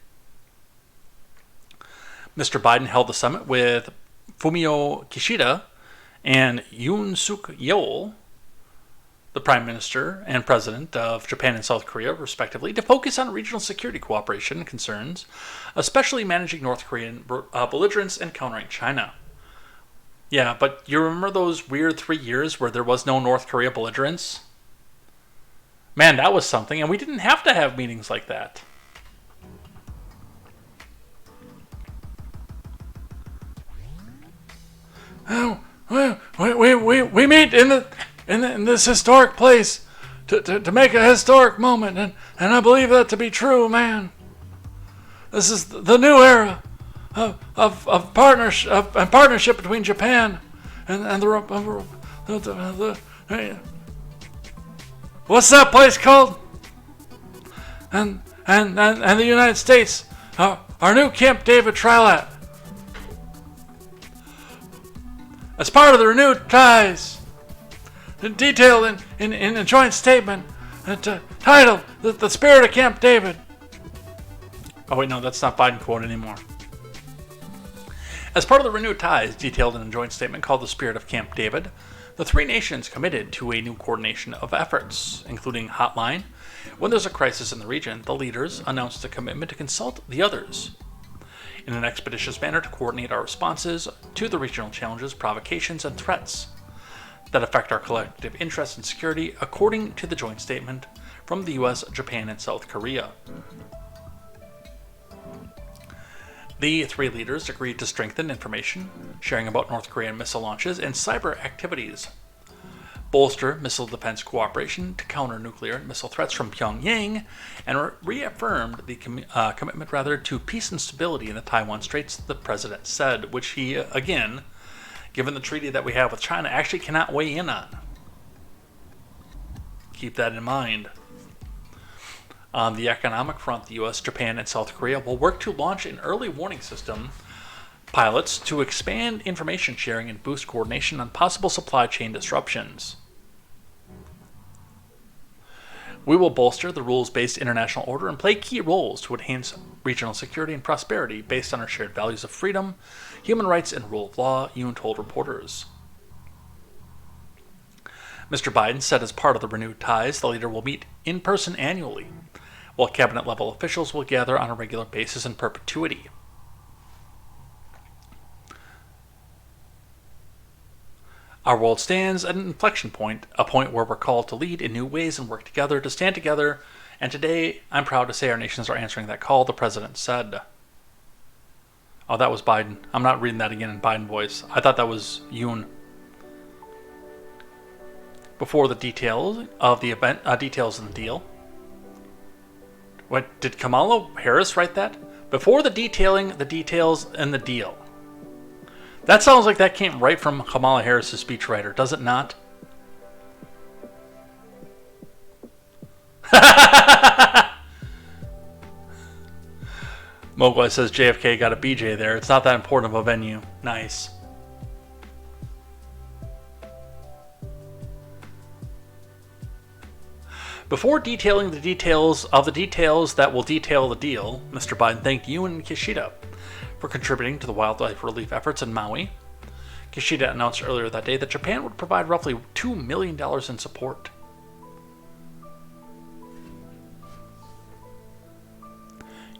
Mr. Biden held the summit with Fumio Kishida and Yoon Suk-yeol, the Prime Minister and President of Japan and South Korea, respectively, to focus on regional security cooperation and concerns, especially managing North Korean belligerence and countering China. Yeah, but you remember those weird 3 years where there was no North Korea belligerence? Man, that was something, and we didn't have to have meetings like that. Oh, we meet in this historic place to make a historic moment, and I believe that to be true, man. This is the new era of partnership between Japan and the what's that place called? And the United States. Our new Camp David trilat. As part of the renewed ties, detailed in a joint statement titled The Spirit of Camp David. Oh wait, no, that's not Biden quote anymore. As part of the renewed ties detailed in a joint statement called The Spirit of Camp David, the three nations committed to a new coordination of efforts, including hotline. When there's a crisis in the region, the leaders announced a commitment to consult the others in an expeditious manner to coordinate our responses to the regional challenges, provocations, and threats that affect our collective interests and security, according to the joint statement from the U.S., Japan, and South Korea. The three leaders agreed to strengthen information sharing about North Korean missile launches and cyber activities, bolster missile defense cooperation to counter nuclear and missile threats from Pyongyang, and reaffirmed the commitment to peace and stability in the Taiwan Straits, the president said, which he, again, given the treaty that we have with China, actually cannot weigh in on. Keep that in mind. On the economic front, the U.S., Japan, and South Korea will work to launch an early warning system pilots to expand information sharing and boost coordination on possible supply chain disruptions. We will bolster the rules-based international order and play key roles to enhance regional security and prosperity based on our shared values of freedom, human rights, and rule of law, Yoon told reporters. Mr. Biden said as part of the renewed ties, the leader will meet in person annually, while cabinet-level officials will gather on a regular basis in perpetuity. Our world stands at an inflection point, a point where we're called to lead in new ways and work together to stand together, and today I'm proud to say our nations are answering that call, the president said. Oh, that was Biden. I'm not reading that again in Biden voice. I thought that was Yoon. Before the details of the event, details of the deal. What, did Kamala Harris write that? Before the detailing the details and the deal. That sounds like that came right from Kamala Harris' speechwriter, does it not? Mogwai says JFK got a BJ there. It's not that important of a venue. Nice. Before detailing the details of the details that will detail the deal, Mr. Biden thanked Yoon and Kishida for contributing to the wildlife relief efforts in Maui. Kishida announced earlier that day that Japan would provide roughly $2 million in support.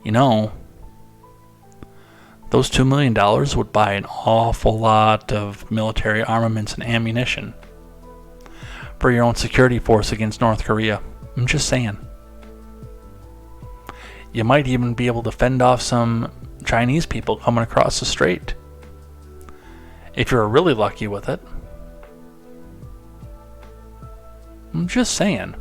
You know, those $2 million would buy an awful lot of military armaments and ammunition for your own security force against North Korea. I'm just saying. You might even be able to fend off some Chinese people coming across the strait, if you're really lucky with it. I'm just saying.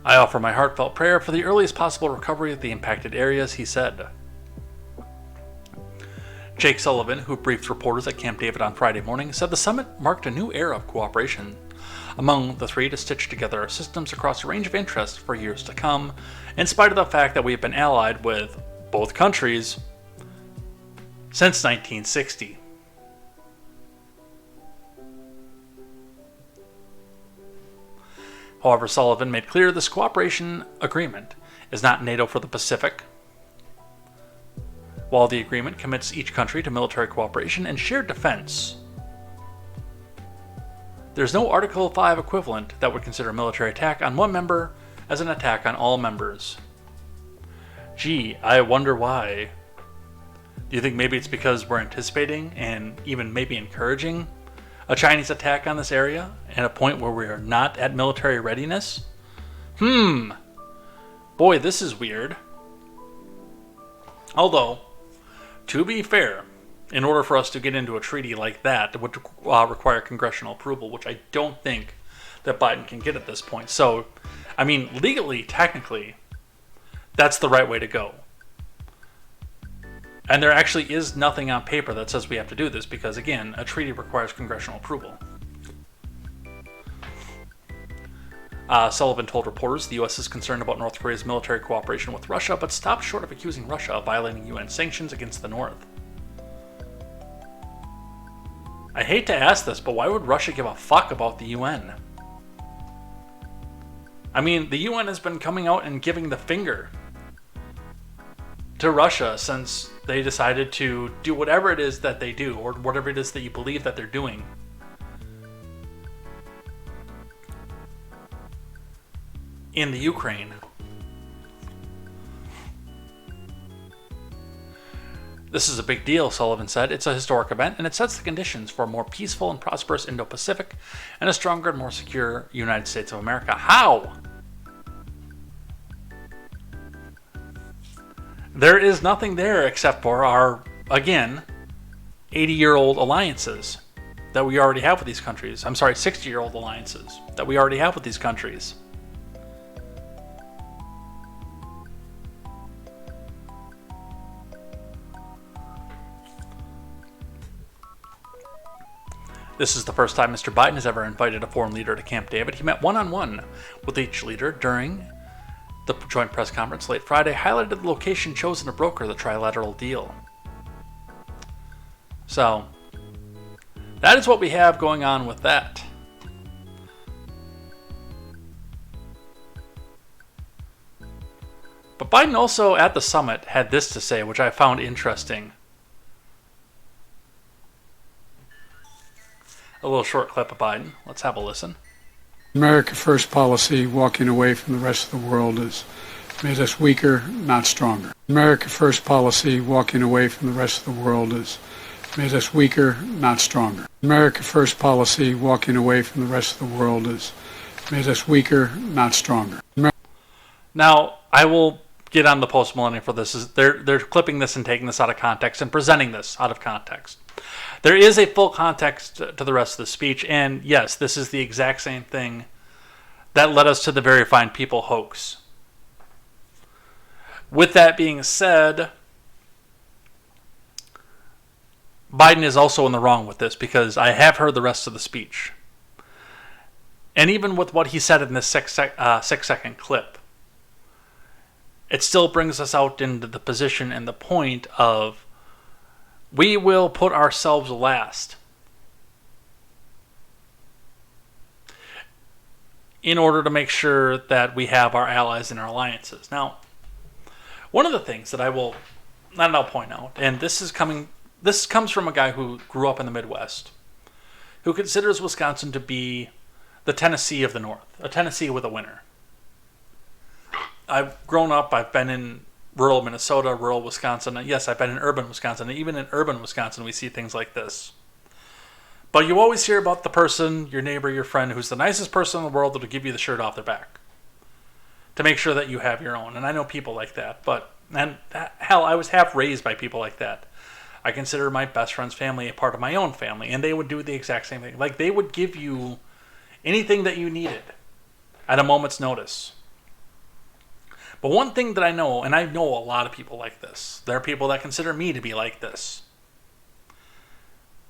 I offer my heartfelt prayer for the earliest possible recovery of the impacted areas, he said. Jake Sullivan, who briefed reporters at Camp David on Friday morning, said the summit marked a new era of cooperation among the three to stitch together our systems across a range of interests for years to come, in spite of the fact that we have been allied with both countries since 1960. However, Sullivan made clear this cooperation agreement is not NATO for the Pacific. While the agreement commits each country to military cooperation and shared defense, there's no Article 5 equivalent that would consider a military attack on one member as an attack on all members. Gee, I wonder why. Do you think maybe it's because we're anticipating and even maybe encouraging a Chinese attack on this area at a point where we are not at military readiness? Boy, this is weird. Although, to be fair, in order for us to get into a treaty like that, it would require congressional approval, which I don't think that Biden can get at this point. So, I mean, legally, technically, that's the right way to go. And there actually is nothing on paper that says we have to do this because, again, a treaty requires congressional approval. Sullivan told reporters the U.S. is concerned about North Korea's military cooperation with Russia, but stopped short of accusing Russia of violating UN sanctions against the North. I hate to ask this, but why would Russia give a fuck about the UN? I mean, the UN has been coming out and giving the finger to Russia since they decided to do whatever it is that they do, or whatever it is that you believe that they're doing. In the Ukraine. This is a big deal, Sullivan said. It's a historic event, and it sets the conditions for a more peaceful and prosperous Indo-Pacific and a stronger and more secure United States of America. How? There is nothing there except for our, again, 80-year-old alliances that we already have with these countries. I'm sorry, 60-year-old alliances that we already have with these countries. This is the first time Mr. Biden has ever invited a foreign leader to Camp David. He met one-on-one with each leader during the joint press conference late Friday, highlighted the location chosen to broker the trilateral deal. So, that is what we have going on with that. But Biden also, at the summit, had this to say, which I found interesting. A little short clip of Biden. Let's have a listen. America First policy, walking away from the rest of the world, has made us weaker, not stronger. America First policy, walking away from the rest of the world, has made us weaker, not stronger. America First policy, walking away from the rest of the world, has made us weaker, not stronger. Now, I will get on the post-millennium for this. They're clipping this and taking this out of context and presenting this out of context. There is a full context to the rest of the speech, and yes, this is the exact same thing that led us to the Very Fine People hoax. With that being said, Biden is also in the wrong with this, because I have heard the rest of the speech. And even with what he said in this 6-second clip, it still brings us out into the position and the point of we will put ourselves last in order to make sure that we have our allies and our alliances. Now, one of the things that I'll point out, and this comes from a guy who grew up in the Midwest, who considers Wisconsin to be the Tennessee of the North, a Tennessee with a winner. I've grown up, I've been in rural Minnesota, rural Wisconsin. Yes, I've been in urban Wisconsin. And even in urban Wisconsin, we see things like this. But you always hear about the person, your neighbor, your friend, who's the nicest person in the world that'll give you the shirt off their back to make sure that you have your own. And I know people like that. Hell, I was half raised by people like that. I consider my best friend's family a part of my own family. And they would do the exact same thing. Like, they would give you anything that you needed at a moment's notice. But one thing that I know, and I know a lot of people like this, there are people that consider me to be like this.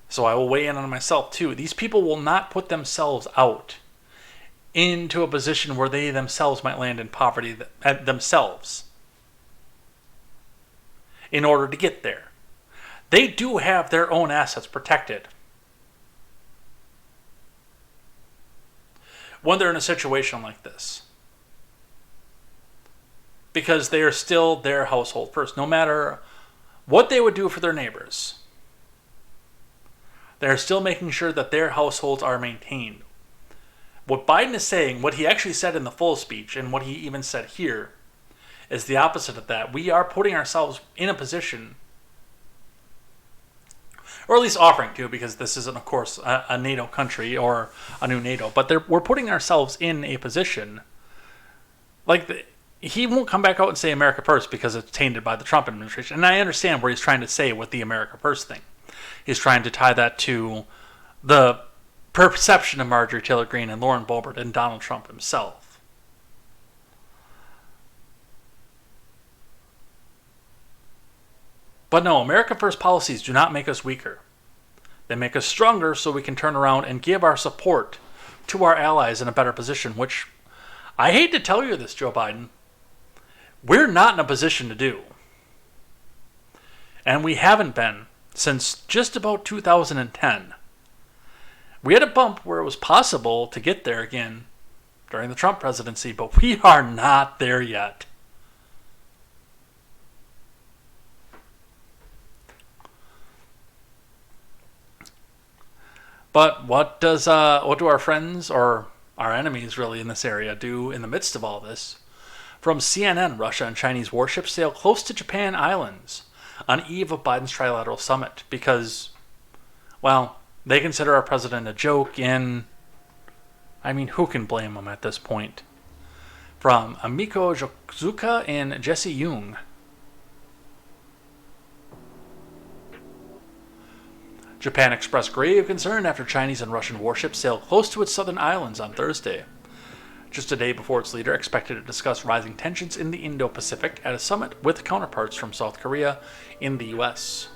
So I will weigh in on myself too. These people will not put themselves out into a position where they themselves might land in poverty themselves in order to get there. They do have their own assets protected when they're in a situation like this, because they are still their household first. No matter what they would do for their neighbors, they're still making sure that their households are maintained. What Biden is saying, what he actually said in the full speech, and what he even said here, is the opposite of that. We are putting ourselves in a position, or at least offering to, because this isn't, of course, a NATO country or a new NATO, but we're putting ourselves in a position like he won't come back out and say America First because it's tainted by the Trump administration. And I understand where he's trying to say with the America First thing. He's trying to tie that to the perception of Marjorie Taylor Greene and Lauren Boebert and Donald Trump himself. But no, America First policies do not make us weaker. They make us stronger so we can turn around and give our support to our allies in a better position, which I hate to tell you this, Joe Biden. We're not in a position to do. And we haven't been since just about 2010. We had a bump where it was possible to get there again during the Trump presidency, but we are not there yet. But what do our friends, or our enemies really in this area, do in the midst of all this? From CNN, Russia and Chinese warships sail close to Japan Islands on eve of Biden's trilateral summit because, well, they consider our president a joke, and I mean, who can blame them at this point? From Amiko Jozuka and Jesse Jung. Japan expressed grave concern after Chinese and Russian warships sailed close to its southern islands on Thursday, just a day before its leader expected to discuss rising tensions in the Indo-Pacific at a summit with counterparts from South Korea in the U.S.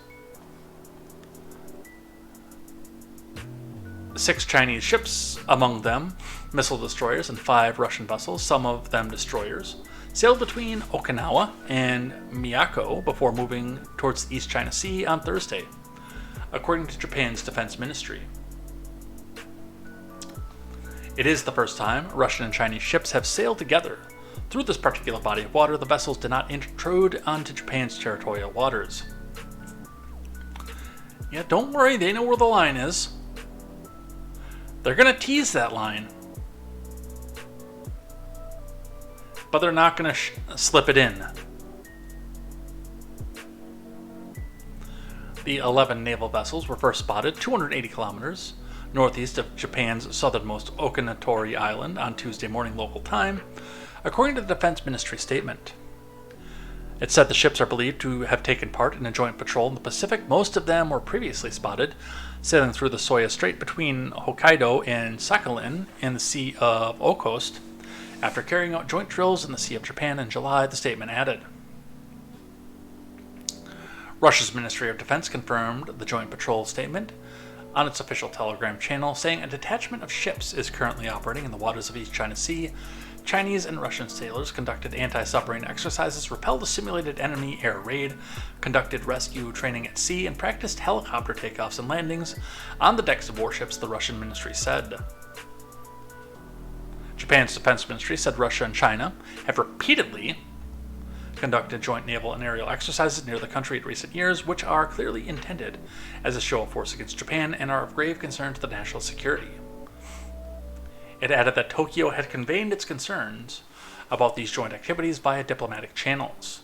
6 Chinese ships, among them missile destroyers, and 5 Russian vessels, some of them destroyers, sailed between Okinawa and Miyako before moving towards the East China Sea on Thursday, according to Japan's defense ministry. It is the first time Russian and Chinese ships have sailed together. Through this particular body of water, the vessels did not intrude onto Japan's territorial waters. Yeah, don't worry, they know where the line is. They're going to tease that line. But they're not going to slip it in. The 11 naval vessels were first spotted 280 kilometers northeast of Japan's southernmost Okinatori Island on Tuesday morning local time, according to the Defense Ministry statement. It said the ships are believed to have taken part in a joint patrol in the Pacific. Most of them were previously spotted sailing through the Soya Strait between Hokkaido and Sakhalin in the Sea of Okhotsk after carrying out joint drills in the Sea of Japan in July, the statement added. Russia's Ministry of Defense confirmed the joint patrol statement on its official Telegram channel, saying a detachment of ships is currently operating in the waters of East China Sea. Chinese and Russian sailors conducted anti-submarine exercises, repelled a simulated enemy air raid, conducted rescue training at sea, and practiced helicopter takeoffs and landings on the decks of warships, the Russian ministry said. Japan's defense ministry said Russia and China have repeatedly conducted joint naval and aerial exercises near the country in recent years, which are clearly intended as a show of force against Japan and are of grave concern to the national security. It added that Tokyo had conveyed its concerns about these joint activities via diplomatic channels.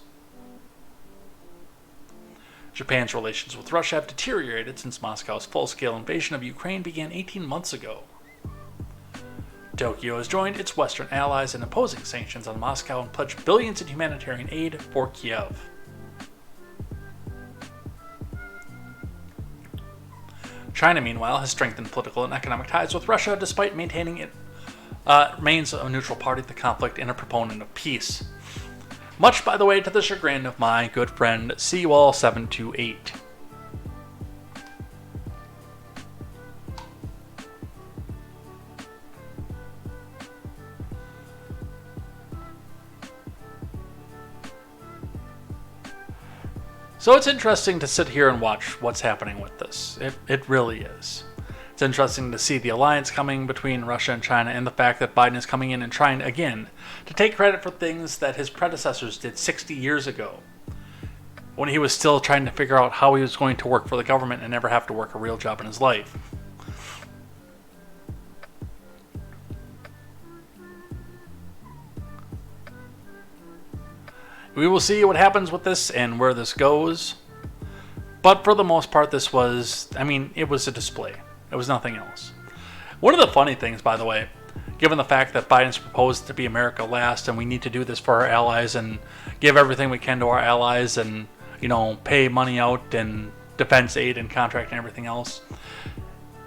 Japan's relations with Russia have deteriorated since Moscow's full-scale invasion of Ukraine began 18 months ago. Tokyo has joined its Western allies in imposing sanctions on Moscow and pledged billions in humanitarian aid for Kiev. China, meanwhile, has strengthened political and economic ties with Russia despite maintaining it remains a neutral party to the conflict and a proponent of peace. Much, by the way, to the chagrin of my good friend Seawall728. So it's interesting to sit here and watch what's happening with this. It really is. It's interesting to see the alliance coming between Russia and China and the fact that Biden is coming in and trying, again, to take credit for things that his predecessors did 60 years ago, when he was still trying to figure out how he was going to work for the government and never have to work a real job in his life. We will see what happens with this and where this goes. But for the most part, this was, it was a display. It was nothing else. One of the funny things, by the way, given the fact that Biden's proposed to be America last and we need to do this for our allies and give everything we can to our allies and, pay money out and defense aid and contract and everything else.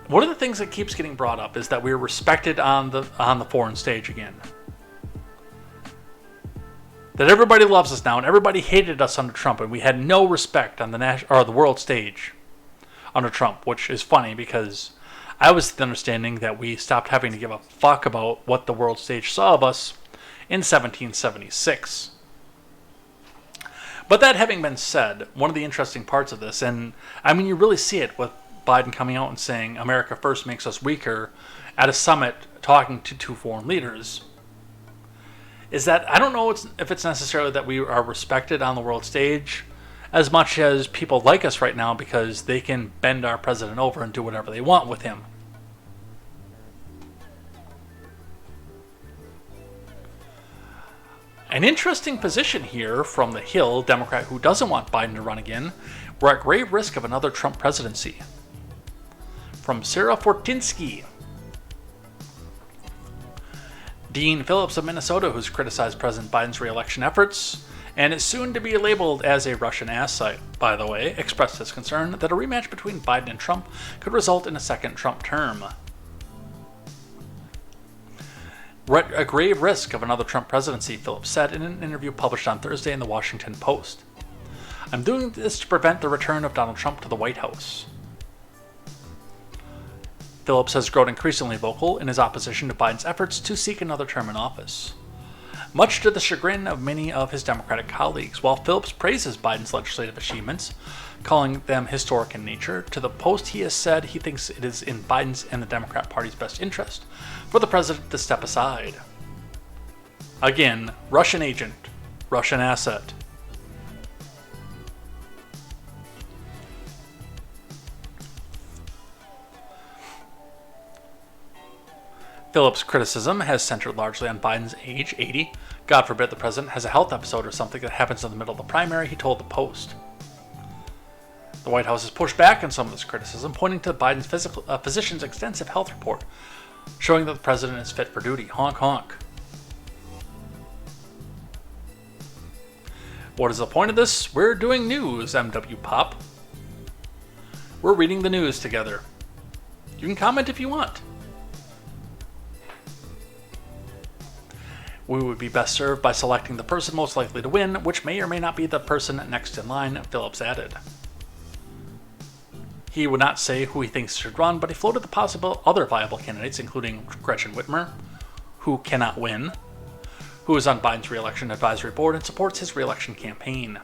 One of the things that keeps getting brought up is that we're respected on the foreign stage again. That everybody loves us now, and everybody hated us under Trump, and we had no respect on the world stage under Trump, which is funny because I was the understanding that we stopped having to give a fuck about what the world stage saw of us in 1776. But that having been said, one of the interesting parts of this, and I mean you really see it with Biden coming out and saying America first makes us weaker at a summit talking to two foreign leaders, is that I don't know if it's necessarily that we are respected on the world stage as much as people like us right now because they can bend our president over and do whatever they want with him. An interesting position here from the Hill, Democrat who doesn't want Biden to run again. We're at grave risk of another Trump presidency. From Sarah Fortinsky. Dean Phillips of Minnesota, who's criticized President Biden's re-election efforts, and is soon to be labeled as a Russian asset, by the way, expressed his concern that a rematch between Biden and Trump could result in a second Trump term. We're at a grave risk of another Trump presidency, Phillips said in an interview published on Thursday in the Washington Post. I'm doing this to prevent the return of Donald Trump to the White House. Phillips has grown increasingly vocal in his opposition to Biden's efforts to seek another term in office, much to the chagrin of many of his Democratic colleagues. While Phillips praises Biden's legislative achievements, calling them historic in nature, to the Post he has said he thinks it is in Biden's and the Democrat Party's best interest for the president to step aside. Again, Russian agent, Russian asset. Phillips' criticism has centered largely on Biden's age, 80. God forbid the president has a health episode or something that happens in the middle of the primary, he told the Post. The White House has pushed back on some of this criticism, pointing to Biden's physician's extensive health report, showing that the president is fit for duty. Honk honk. What is the point of this? We're doing news, MW Pop. We're reading the news together. You can comment if you want. We would be best served by selecting the person most likely to win, which may or may not be the person next in line, Phillips added. He would not say who he thinks should run, but he floated the possible other viable candidates, including Gretchen Whitmer, who cannot win, who is on Biden's re-election advisory board and supports his re-election campaign.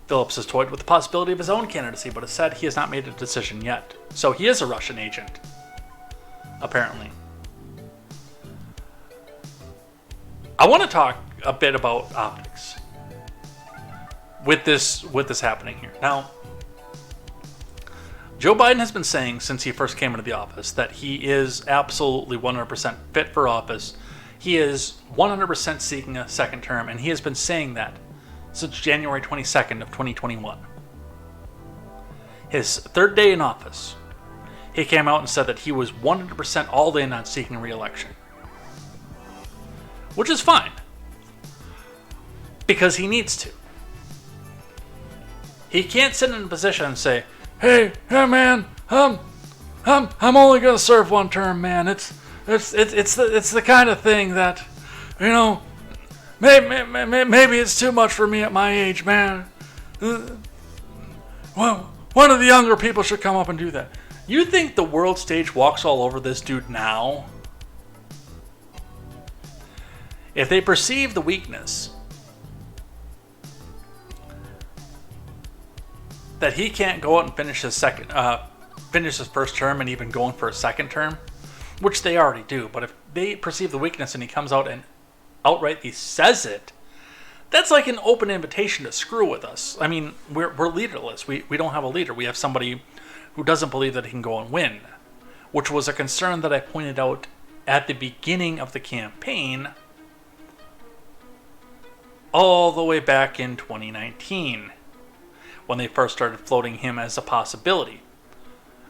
Phillips has toyed with the possibility of his own candidacy, but has said he has not made a decision yet. So he is a Russian agent, apparently. I want to talk a bit about optics with this happening here. Now, Joe Biden has been saying since he first came into the office that he is absolutely 100% fit for office. He is 100% seeking a second term, and he has been saying that since January 22nd of 2021. His third day in office, he came out and said that he was 100% all in on seeking re-election. Which is fine, because he needs to. He can't sit in a position and say, "Hey man, I'm only gonna serve one term, man. It's the kind of thing that, you know, maybe it's too much for me at my age, man. Well, one of the younger people should come up and do that." You think the world stage walks all over this dude now? If they perceive the weakness that he can't go out and finish his first term and even going for a second term, which they already do, but if they perceive the weakness and he comes out and outrightly says it, that's like an open invitation to screw with us. I mean, we're leaderless. We don't have a leader. We have somebody who doesn't believe that he can go and win, which was a concern that I pointed out at the beginning of the campaign, all the way back in 2019, when they first started floating him as a possibility.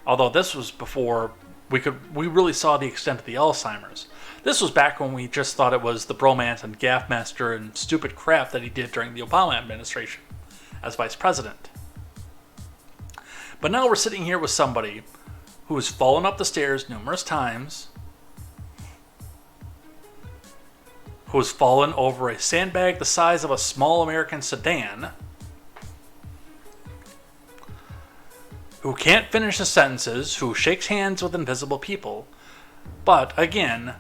Although this was before we really saw the extent of the Alzheimer's. This was back when we just thought it was the bromance and gaffmaster and stupid crap that he did during the Obama administration as vice president. But now we're sitting here with somebody who has fallen up the stairs numerous times, who has fallen over a sandbag the size of a small American sedan, who can't finish his sentences, who shakes hands with invisible people, but again,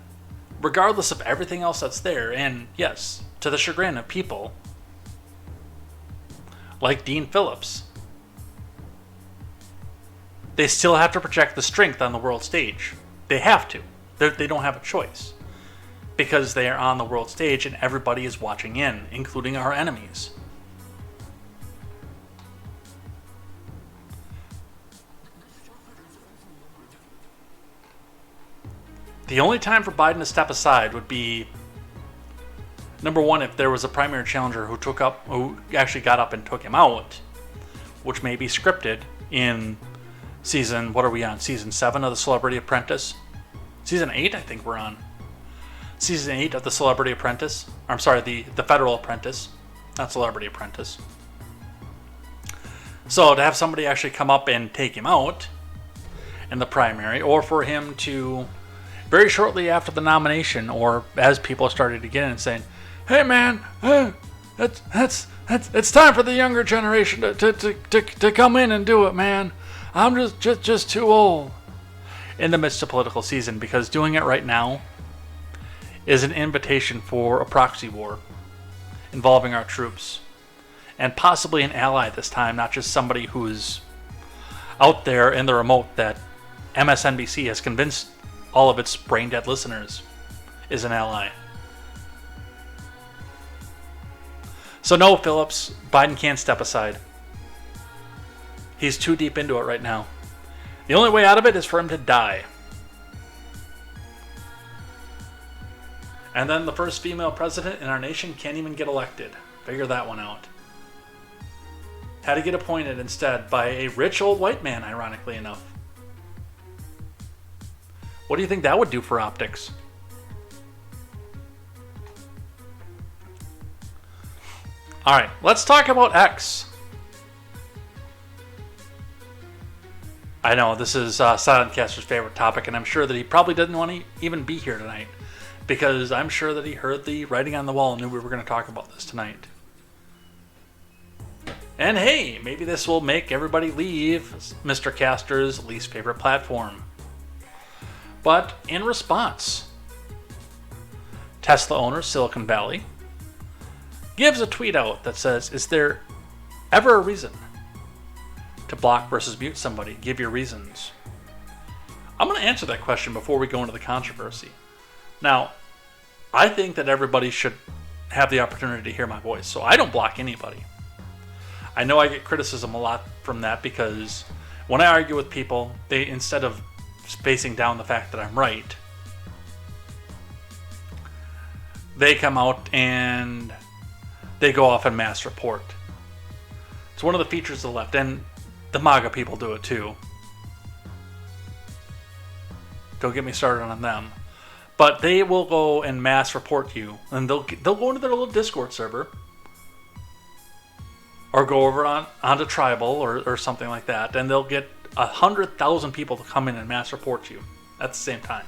regardless of everything else that's there, and yes, to the chagrin of people like Dean Phillips, they still have to project the strength on the world stage. They have to. They don't have a choice. Because they are on the world stage and everybody is watching in, including our enemies. The only time for Biden to step aside would be, number one, if there was a primary challenger who actually got up and took him out, which may be scripted in season, what are we on? Season 7 of The Celebrity Apprentice? Season 8, I think we're on. Season 8 of The Celebrity Apprentice. I'm sorry, the Federal Apprentice, not Celebrity Apprentice. So to have somebody actually come up and take him out in the primary, or for him to, very shortly after the nomination, or as people started to get in and saying, hey man, it's time for the younger generation to come in and do it, man. I'm just too old. In the midst of political season, because doing it right now is an invitation for a proxy war involving our troops, and possibly an ally this time, not just somebody who's out there in the remote that MSNBC has convinced all of its brain-dead listeners is an ally. So no, Phillips, Biden can't step aside. He's too deep into it right now. The only way out of it is for him to die. And then the first female president in our nation can't even get elected. Figure that one out. Had to get appointed instead by a rich old white man, ironically enough. What do you think that would do for optics? Alright, let's talk about X. I know, this is Silentcaster's favorite topic, and I'm sure that he probably didn't want to even be here tonight, because I'm sure that he heard the writing on the wall and knew we were going to talk about this tonight. And hey, maybe this will make everybody leave Mr. Caster's least favorite platform. But in response, Tesla owner Silicon Valley gives a tweet out that says, is there ever a reason to block versus mute somebody? Give your reasons. I'm going to answer that question before we go into the controversy. Now, I think that everybody should have the opportunity to hear my voice, so I don't block anybody. I know I get criticism a lot from that, because when I argue with people, they, instead of facing down the fact that I'm right, they come out and they go off and mass report. It's one of the features of the left, and the MAGA people do it too. Don't get me started on them. But they will go and mass report you, and they'll go into their little Discord server, or go over onto Tribal or something like that, and they'll get 100,000 people to come in and mass report you at the same time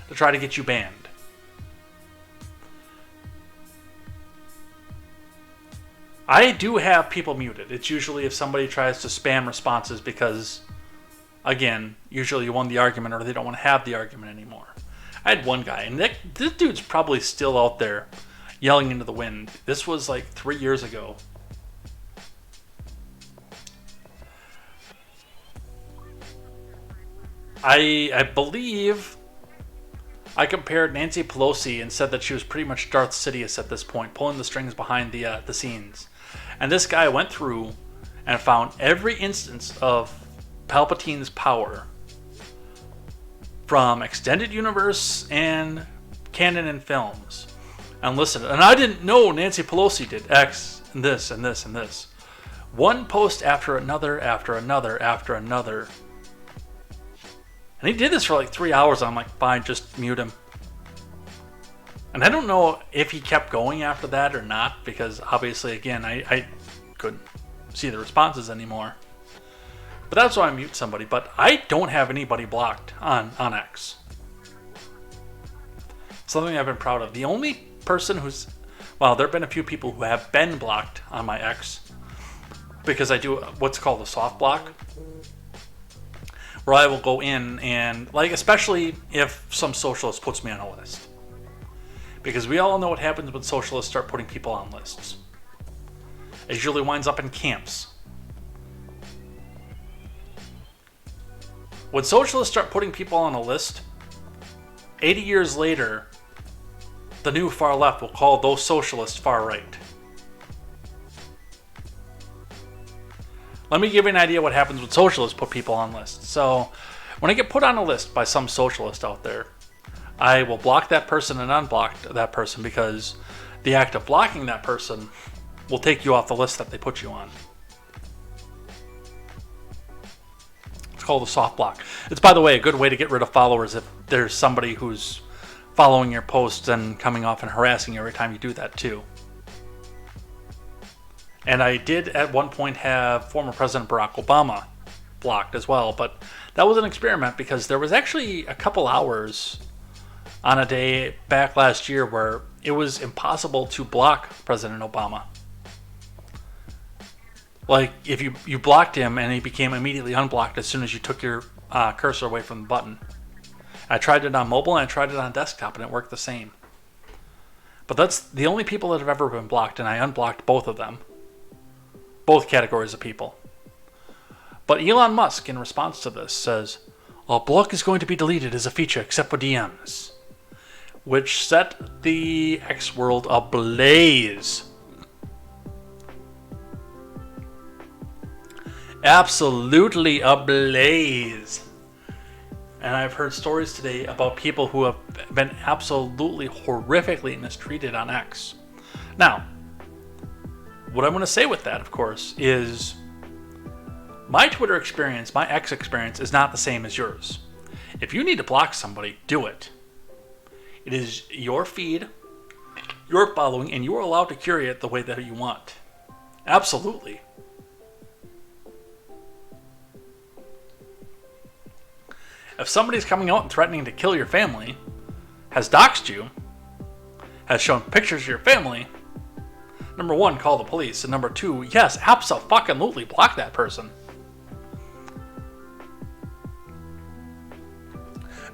to try to get you banned. I do have people muted. It's usually if somebody tries to spam responses because, again, usually you won the argument or they don't want to have the argument anymore. I had one guy, and this dude's probably still out there yelling into the wind. This was like 3 years ago. I believe I compared Nancy Pelosi and said that she was pretty much Darth Sidious at this point, pulling the strings behind the scenes. And this guy went through and found every instance of Palpatine's power from extended universe and canon and films, and listened. And I didn't know Nancy Pelosi did X and this and this and this. One post after another, after another, after another. And he did this for like 3 hours. I'm like, fine, just mute him. And I don't know if he kept going after that or not, because obviously, again, I couldn't see the responses anymore. But that's why I mute somebody. But I don't have anybody blocked on X. Something I've been proud of. The only person who's, well, there have been a few people who have been blocked on my X, because I do what's called a soft block, where I will go in and, like, especially if some socialist puts me on a list. Because we all know what happens when socialists start putting people on lists. It usually winds up in camps. When socialists start putting people on a list, 80 years later, the new far left will call those socialists far right. Let me give you an idea what happens when socialists put people on lists. So, when I get put on a list by some socialist out there, I will block that person and unblock that person, because the act of blocking that person will take you off the list that they put you on. It's called a soft block. It's, by the way, a good way to get rid of followers if there's somebody who's following your posts and coming off and harassing you every time you do that too. And I did at one point have former President Barack Obama blocked as well, but that was an experiment because there was actually a couple hours on a day back last year where it was impossible to block President Obama. Like, if you blocked him and he became immediately unblocked as soon as you took your cursor away from the button. I tried it on mobile and I tried it on desktop and it worked the same. But that's the only people that have ever been blocked, and I unblocked both of them. Both categories of people. But Elon Musk, in response to this, says, "A block is going to be deleted as a feature except for DMs," which set the X world ablaze. Absolutely ablaze. And I've heard stories today about people who have been absolutely horrifically mistreated on X. Now, what I'm going to say with that, of course, is my Twitter experience, my X experience, is not the same as yours. If you need to block somebody, do it. It is your feed, your following, and you are allowed to curate it the way that you want. Absolutely. If somebody's coming out and threatening to kill your family, has doxed you, has shown pictures of your family, number one, call the police. And number two, yes, abso-fucking-lutely block that person.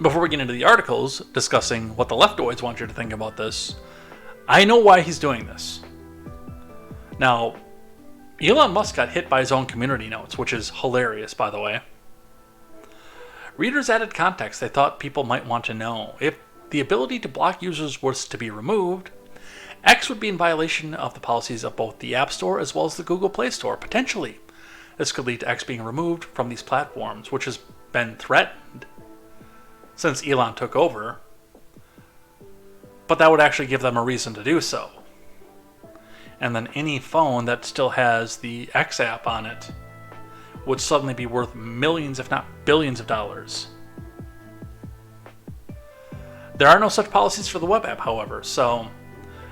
Before we get into the articles discussing what the leftoids want you to think about this, I know why he's doing this. Now, Elon Musk got hit by his own community notes, which is hilarious, by the way. Readers added context they thought people might want to know. If the ability to block users was to be removed, X would be in violation of the policies of both the App Store as well as the Google Play Store. Potentially, this could lead to X being removed from these platforms, which has been threatened since Elon took over. But that would actually give them a reason to do so. And then any phone that still has the X app on it would suddenly be worth millions, if not billions of dollars. There are no such policies for the web app, however, so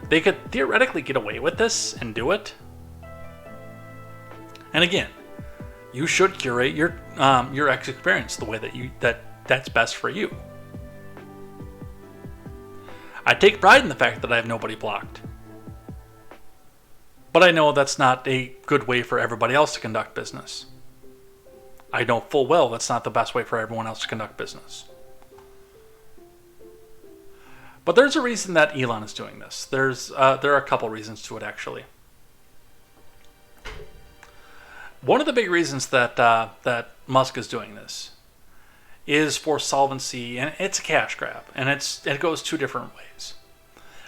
they could theoretically get away with this and do it. And again, you should curate your X experience the way that's best for you. I take pride in the fact that I have nobody blocked. But I know that's not a good way for everybody else to conduct business. I know full well that's not the best way for everyone else to conduct business. But there's a reason that Elon is doing this. There are a couple reasons to it, actually. One of the big reasons that Musk is doing this is for solvency, and it's a cash grab, and it goes two different ways.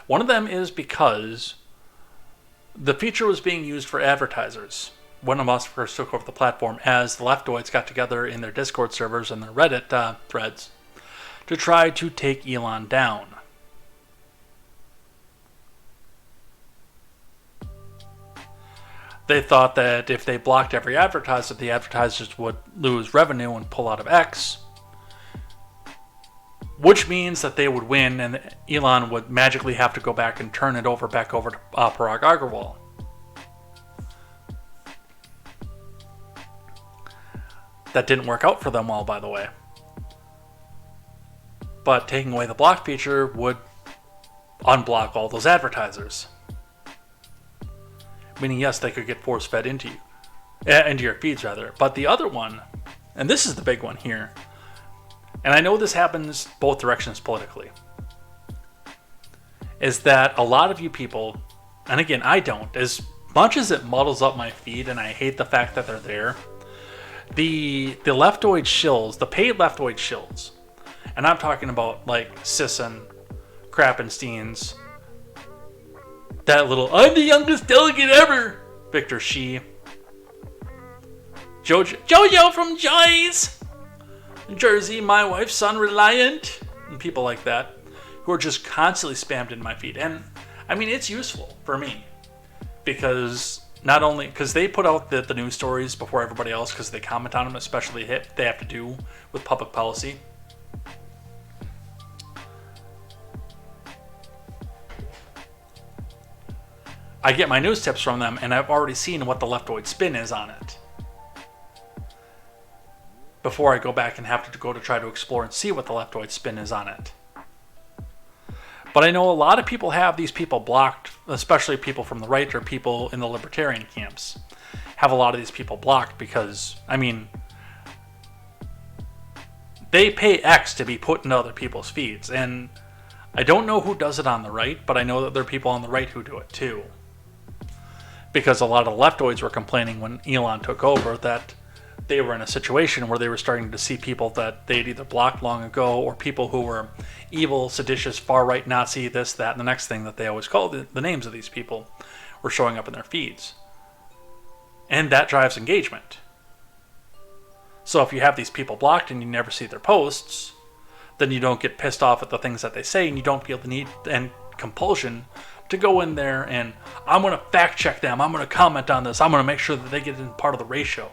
One of them is because the feature was being used for advertisers when Musk first took over the platform, as the leftoids got together in their Discord servers and their Reddit threads to try to take Elon down. They thought that if they blocked every advertiser, the advertisers would lose revenue and pull out of X, which means that they would win and Elon would magically have to go back and turn it back over to Parag Agrawal. That didn't work out for them well, by the way. But taking away the block feature would unblock all those advertisers. Meaning, yes, they could get force-fed into your feeds, rather. But the other one, and this is the big one here, and I know this happens both directions politically. is that a lot of you people, and again, I don't, as much as it muddles up my feed and I hate the fact that they're there, the leftoid shills, the paid leftoid shills, and I'm talking about like Sisson, Krappenstein's, that little "I'm the youngest delegate ever" Victor Shi, Jojo from Joyce, Jersey, my wife's son Reliant, and people like that who are just constantly spammed in my feed. And I mean, it's useful for me because not only because they put out the news stories before everybody else because they comment on them, especially if they have to do with public policy. I get my news tips from them, and I've already seen what the leftoid spin is on it before I go back and have to go to try to explore and see what the leftoid spin is on it. But I know a lot of people have these people blocked, especially people from the right or people in the libertarian camps have a lot of these people blocked because, I mean, they pay X to be put in other people's feeds. And I don't know who does it on the right, but I know that there are people on the right who do it too. Because a lot of the leftoids were complaining when Elon took over that they were in a situation where they were starting to see people that they'd either blocked long ago or people who were evil, seditious, far-right, Nazi, this, that, and the next thing that they always call the names of these people were showing up in their feeds. And that drives engagement. So if you have these people blocked and you never see their posts, then you don't get pissed off at the things that they say and you don't feel the need and compulsion to go in there and I'm going to fact check them, I'm going to comment on this, I'm going to make sure that they get in part of the ratio.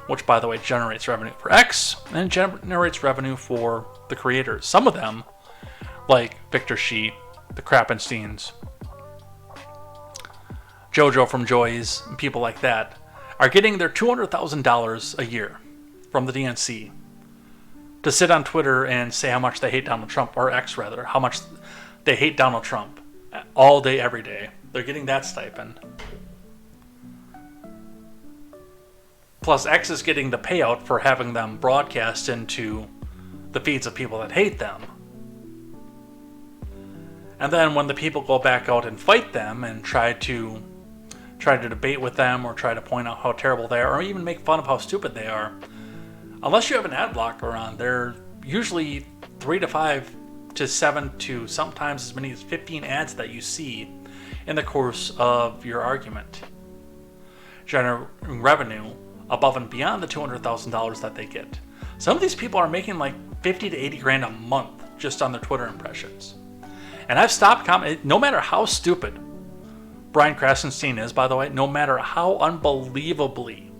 Which, by the way, generates revenue for X and generates revenue for the creators. Some of them, like Victor Shi, the Krappensteins, Jojo from Joy's, and people like that, are getting their $200,000 a year from the DNC to sit on Twitter and say how much they hate Donald Trump, or X rather, how much they hate Donald Trump all day, every day. They're getting that stipend. Plus, X is getting the payout for having them broadcast into the feeds of people that hate them. And then when the people go back out and fight them and try to debate with them or try to point out how terrible they are or even make fun of how stupid they are, unless you have an ad blocker on, they're usually 3 to 5 to 7 to sometimes as many as 15 ads that you see in the course of your argument, generating revenue above and beyond the $200,000 that they get. Some of these people are making like 50 to 80 grand a month just on their Twitter impressions. And I've stopped commenting, no matter how stupid Brian Krassenstein is, by the way, no matter how unbelievably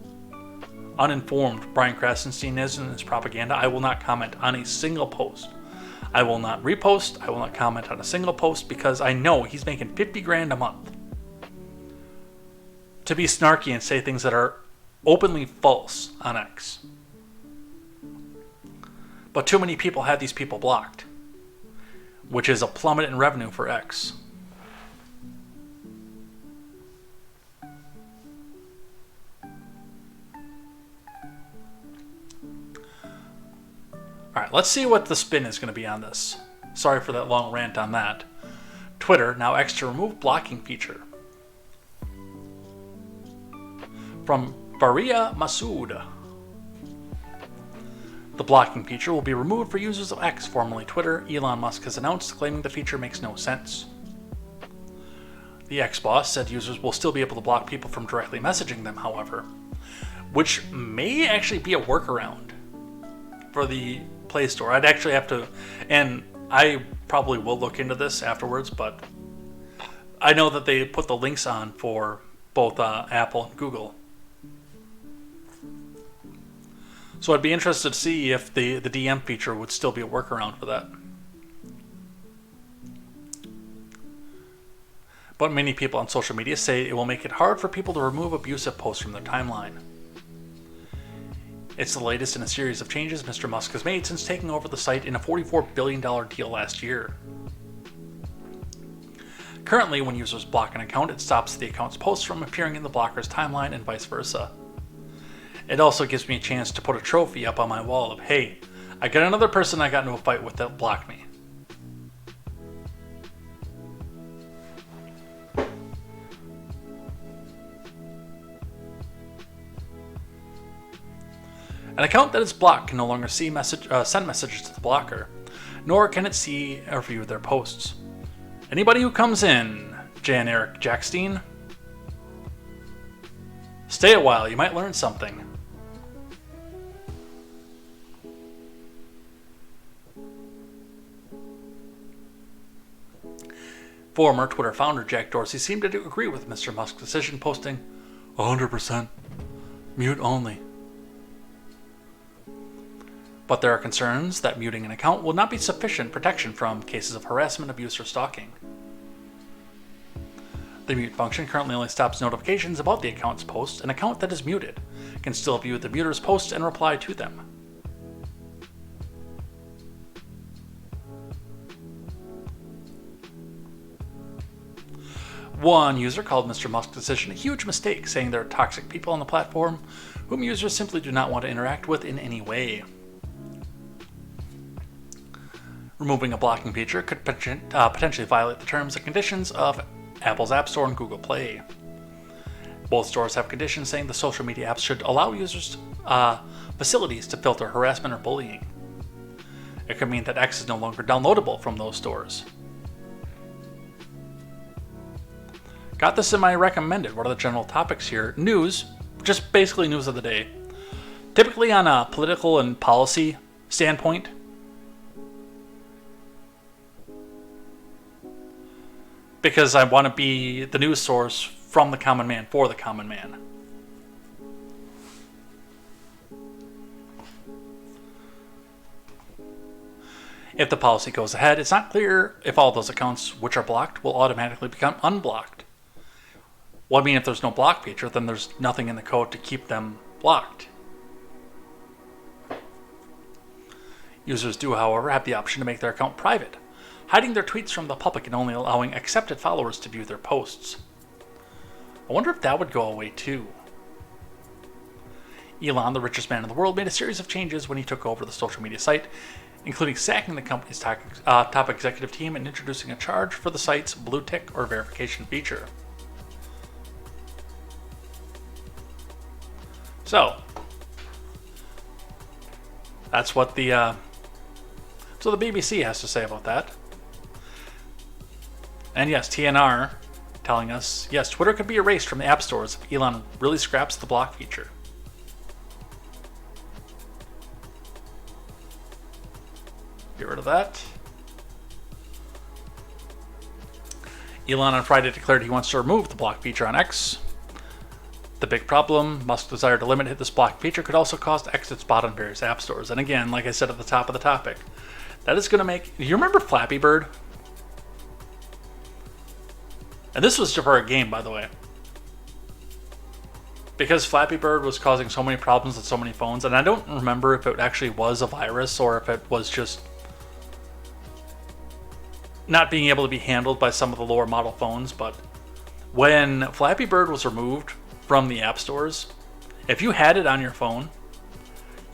uninformed Brian Krassenstein is in his propaganda, I will not comment on a single post. I will not repost, I will not comment on a single post because I know he's making 50 grand a month to be snarky and say things that are openly false on X. But too many people have these people blocked, which is a plummet in revenue for X. Alright, let's see what the spin is going to be on this. Sorry for that long rant on that. Twitter, now X, to remove blocking feature. From Faria Masood. The blocking feature will be removed for users of X, formerly Twitter, Elon Musk has announced, claiming the feature makes no sense. The X boss said users will still be able to block people from directly messaging them, however, which may actually be a workaround for the Play Store. I'd actually have to, and I probably will look into this afterwards, but I know that they put the links on for both Apple and Google. So I'd be interested to see if the DM feature would still be a workaround for that. But many people on social media say it will make it hard for people to remove abusive posts from their timeline. It's the latest in a series of changes Mr. Musk has made since taking over the site in a $44 billion deal last year. Currently, when users block an account, it stops the account's posts from appearing in the blocker's timeline and vice versa. It also gives me a chance to put a trophy up on my wall of, hey, I got another person I got into a fight with that blocked me. An account that is blocked can no longer send messages to the blocker, nor can it see or view their posts. Anybody who comes in, Jan Eric Jackstein, stay a while, you might learn something. Former Twitter founder Jack Dorsey seemed to agree with Mr. Musk's decision, posting 100% mute only. But there are concerns that muting an account will not be sufficient protection from cases of harassment, abuse, or stalking. The mute function currently only stops notifications about the account's posts. An account that is muted can still view the muter's posts and reply to them. One user called Mr. Musk's decision a huge mistake, saying there are toxic people on the platform whom users simply do not want to interact with in any way. Removing a blocking feature could potentially violate the terms and conditions of Apple's App Store and Google Play. Both stores have conditions saying the social media apps should allow users facilities to filter harassment or bullying. It could mean that X is no longer downloadable from those stores. Got this in my recommended. What are the general topics here? News, just basically news of the day. Typically on a political and policy standpoint. Because I want to be the news source from the common man for the common man. If the policy goes ahead, it's not clear if all those accounts which are blocked will automatically become unblocked. Well, I mean, if there's no block feature, then there's nothing in the code to keep them blocked. Users do, however, have the option to make their account private, hiding their tweets from the public and only allowing accepted followers to view their posts. I wonder if that would go away too. Elon, the richest man in the world, made a series of changes when he took over the social media site, including sacking the company's top executive team and introducing a charge for the site's blue tick or verification feature. So, that's what the BBC has to say about that. And yes, TNR telling us, yes, Twitter could be erased from the app stores if Elon really scraps the block feature. Get rid of that. Elon on Friday declared he wants to remove the block feature on X. The big problem, Musk's desire to limit this block feature could also cause X to spot on various app stores. And again, like I said at the top of the topic, that is going to make... You remember Flappy Bird? And this was for a game, by the way. Because Flappy Bird was causing so many problems with so many phones, and I don't remember if it actually was a virus or if it was just not being able to be handled by some of the lower model phones, but when Flappy Bird was removed from the app stores, if you had it on your phone,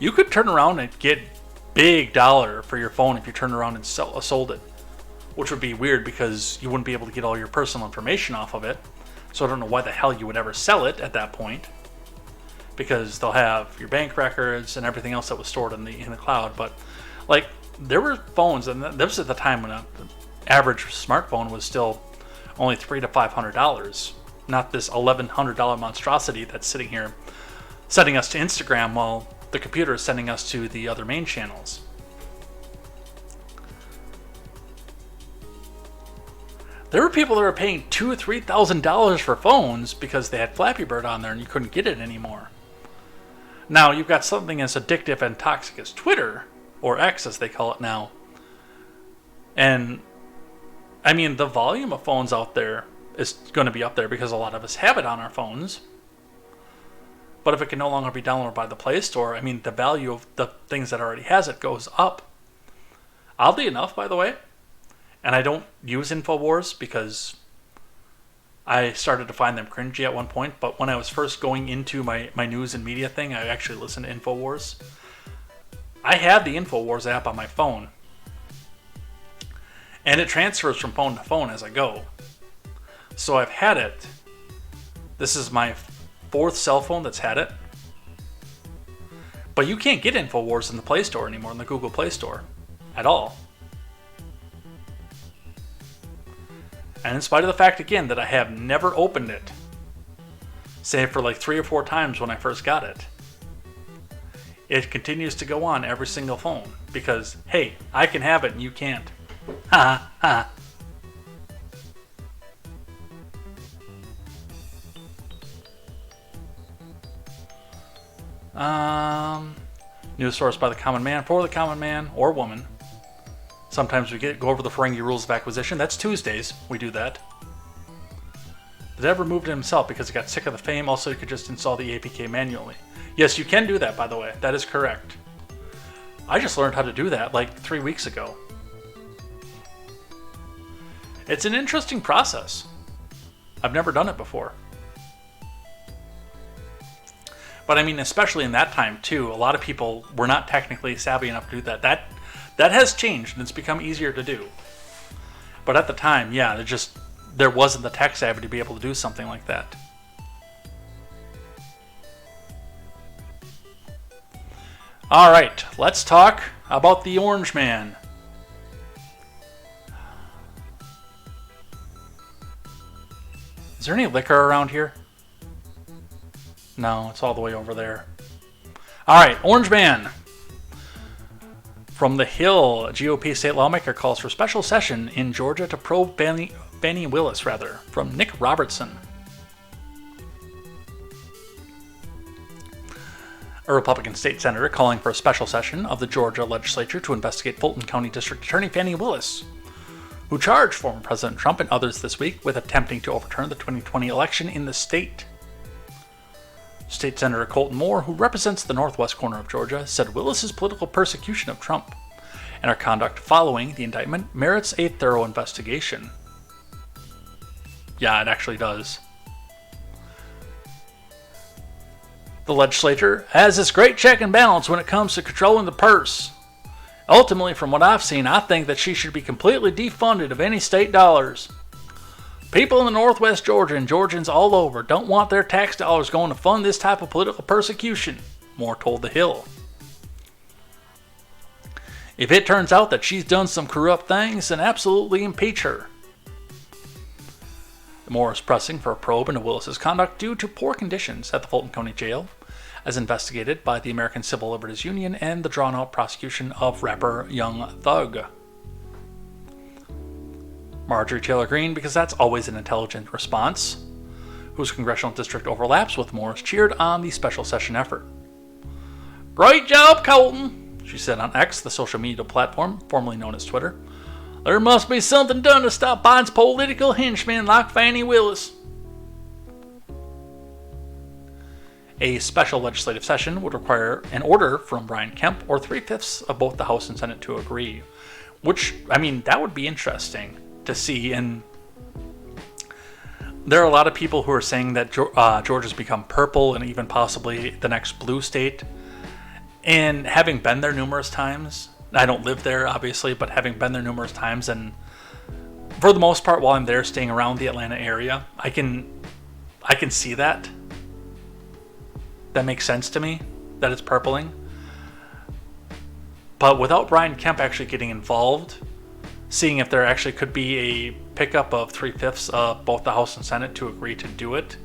you could turn around and get big dollar for your phone if you turned around and sold it. Which would be weird because you wouldn't be able to get all your personal information off of it. So I don't know why the hell you would ever sell it at that point. Because they'll have your bank records and everything else that was stored in the cloud. But like, there were phones, and this was at the time when an average smartphone was still only $300 to $500. Not this $1,100 monstrosity that's sitting here sending us to Instagram while the computer is sending us to the other main channels. There were people that were paying $2,000 or $3,000 for phones because they had Flappy Bird on there and you couldn't get it anymore. Now you've got something as addictive and toxic as Twitter, or X as they call it now. And I mean, the volume of phones out there is going to be up there because a lot of us have it on our phones. But if it can no longer be downloaded by the Play Store, I mean, the value of the things that already has it goes up. Oddly enough, by the way, and I don't use InfoWars because I started to find them cringy at one point, but when I was first going into my news and media thing, I actually listened to InfoWars. I had the InfoWars app on my phone. And it transfers from phone to phone as I go. So I've had it. This is my fourth cell phone that's had it. But you can't get InfoWars in the Play Store anymore, in the Google Play Store, at all. And in spite of the fact, again, that I have never opened it, save for like 3 or 4 times when I first got it, it continues to go on every single phone. Because, hey, I can have it and you can't. Ha ha. News source by the common man, for the common man or woman. Sometimes we go over the Ferengi rules of acquisition. That's Tuesdays. We do that. The dev removed it himself because he got sick of the fame. Also, you could just install the APK manually. Yes, you can do that, by the way. That is correct. I just learned how to do that like 3 weeks ago. It's an interesting process. I've never done it before. But I mean, especially in that time too, a lot of people were not technically savvy enough to do that. That has changed and it's become easier to do. But at the time, yeah, there wasn't the tech savvy to be able to do something like that. All right, let's talk about the Orange Man. Is there any liquor around here? No, it's all the way over there. All right, Orange Man. From the Hill, a GOP state lawmaker calls for special session in Georgia to probe Fani Willis, from Nick Robertson. A Republican state senator calling for a special session of the Georgia legislature to investigate Fulton County District Attorney Fani Willis, who charged former President Trump and others this week with attempting to overturn the 2020 election in the state. State Senator Colton Moore, who represents the northwest corner of Georgia, said Willis's political persecution of Trump and her conduct following the indictment merits a thorough investigation. Yeah, it actually does. The legislature has this great check and balance when it comes to controlling the purse. Ultimately, from what I've seen, I think that she should be completely defunded of any state dollars. People in the northwest Georgia and Georgians all over don't want their tax dollars going to fund this type of political persecution, Moore told The Hill. If it turns out that she's done some corrupt things, then absolutely impeach her. Moore is pressing for a probe into Willis's conduct due to poor conditions at the Fulton County Jail, as investigated by the American Civil Liberties Union and the drawn-out prosecution of rapper Young Thug. Marjorie Taylor Greene, because that's always an intelligent response, whose congressional district overlaps with Moore's, cheered on the special session effort. "Great job, Colton," she said on X, the social media platform formerly known as Twitter. "There must be something done to stop Biden's political henchmen like Fani Willis." A special legislative session would require an order from Brian Kemp or 3/5 of both the House and Senate to agree. Which, I mean, that would be interesting to see. And there are a lot of people who are saying that Georgia's become purple and even possibly the next blue state. And having been there numerous times, I don't live there obviously, but having been there numerous times, and for the most part while I'm there staying around the Atlanta area, I can see that. That makes sense to me, that it's purpling. But without Brian Kemp actually getting involved, seeing if there actually could be a pickup of 3/5 of both the House and Senate to agree to do it,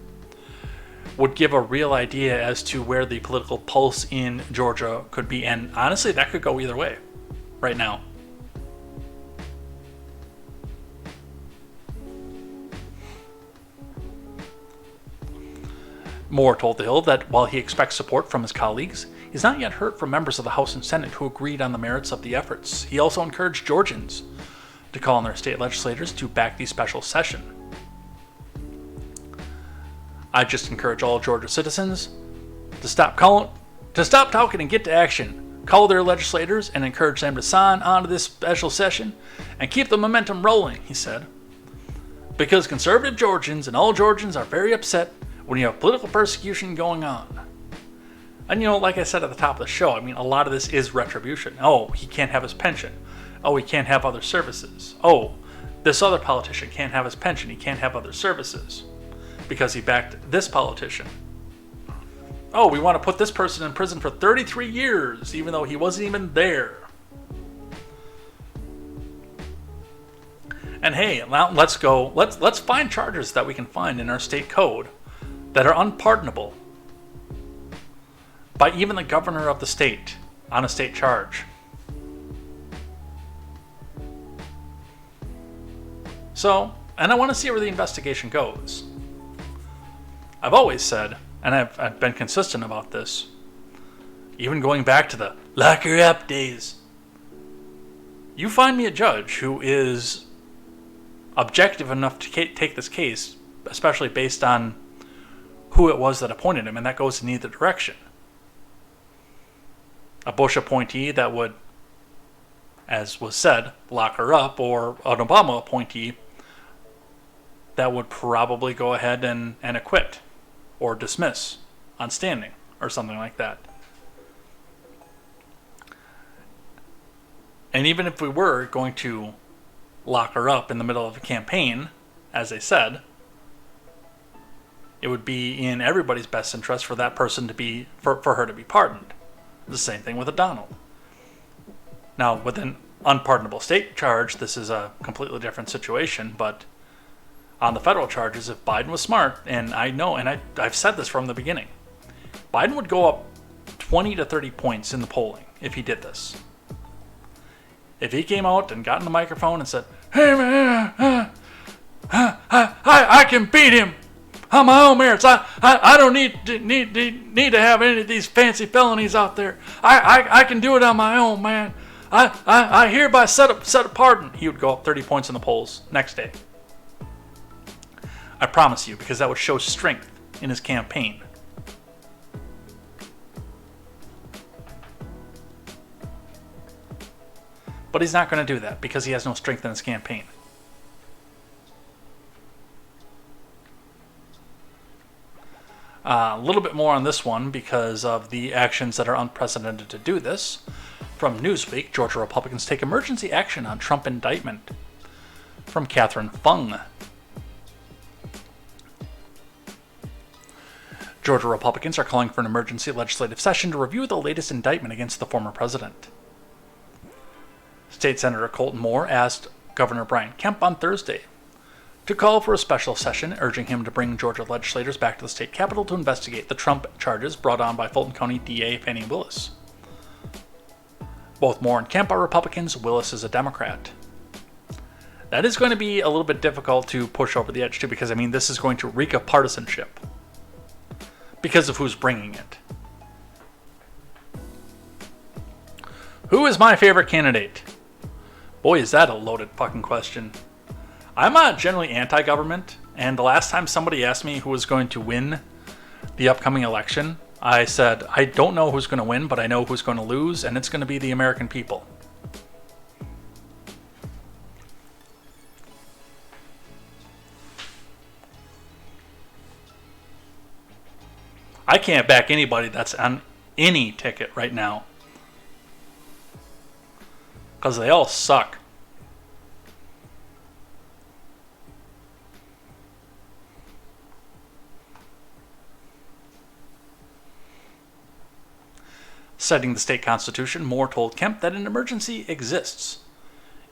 would give a real idea as to where the political pulse in Georgia could be. And honestly, that could go either way right now. Moore told The Hill that while he expects support from his colleagues, he's not yet heard from members of the House and Senate who agreed on the merits of the efforts. He also encouraged Georgians to call on their state legislators to back the special session. "I just encourage all Georgia citizens to stop talking and get to action. Call their legislators and encourage them to sign on to this special session and keep the momentum rolling," he said. "Because conservative Georgians and all Georgians are very upset when you have political persecution going on." And like I said at the top of the show, I mean, a lot of this is retribution. Oh, he can't have his pension. Oh, he can't have other services. Oh, this other politician can't have his pension. He can't have other services because he backed this politician. oh, we want to put this person in prison for 33 years, even though he wasn't even there. And hey, now let's find charges that we can find in our state code that are unpardonable by even the governor of the state on a state charge. So, and I want to see where the investigation goes. I've always said, and I've been consistent about this, even going back to the lock her up days. You find me a judge who is objective enough to take this case, especially based on who it was that appointed him, and that goes in either direction. A Bush appointee that would, as was said, lock her up, or an Obama appointee that would probably go ahead and acquit or dismiss on standing or something like that. And even if we were going to lock her up in the middle of a campaign, as they said, it would be in everybody's best interest for that person to be, for her to be pardoned. The same thing with a Donald. Now, with an unpardonable state charge, this is a completely different situation, but on the federal charges, if Biden was smart, and I know, and I've said this from the beginning, Biden would go up 20 to 30 points in the polling if he did this. If he came out and got in the microphone and said, "Hey man, I can beat him on my own merits. I don't need to have any of these fancy felonies out there. I can do it on my own, man. I hereby set a pardon." He would go up 30 points in the polls next day. I promise you, because that would show strength in his campaign. But he's not going to do that because he has no strength in his campaign. A little bit more on this one because of the actions that are unprecedented to do this. From Newsweek, Georgia Republicans take emergency action on Trump indictment. From Catherine Fung. Georgia Republicans are calling for an emergency legislative session to review the latest indictment against the former president. State Senator Colton Moore asked Governor Brian Kemp on Thursday to call for a special session, urging him to bring Georgia legislators back to the state capitol to investigate the Trump charges brought on by Fulton County DA Fani Willis. Both Moore and Kemp are Republicans. Willis is a Democrat. That is going to be a little bit difficult to push over the edge too, because this is going to reek of partisanship because of who's bringing it. Who is my favorite candidate? Boy, is that a loaded fucking question. I'm generally anti-government, and the last time somebody asked me who was going to win the upcoming election, I said, I don't know who's going to win, but I know who's going to lose, and it's going to be the American people. I can't back anybody that's on any ticket right now, because they all suck. Citing the state constitution, Moore told Kemp that an emergency exists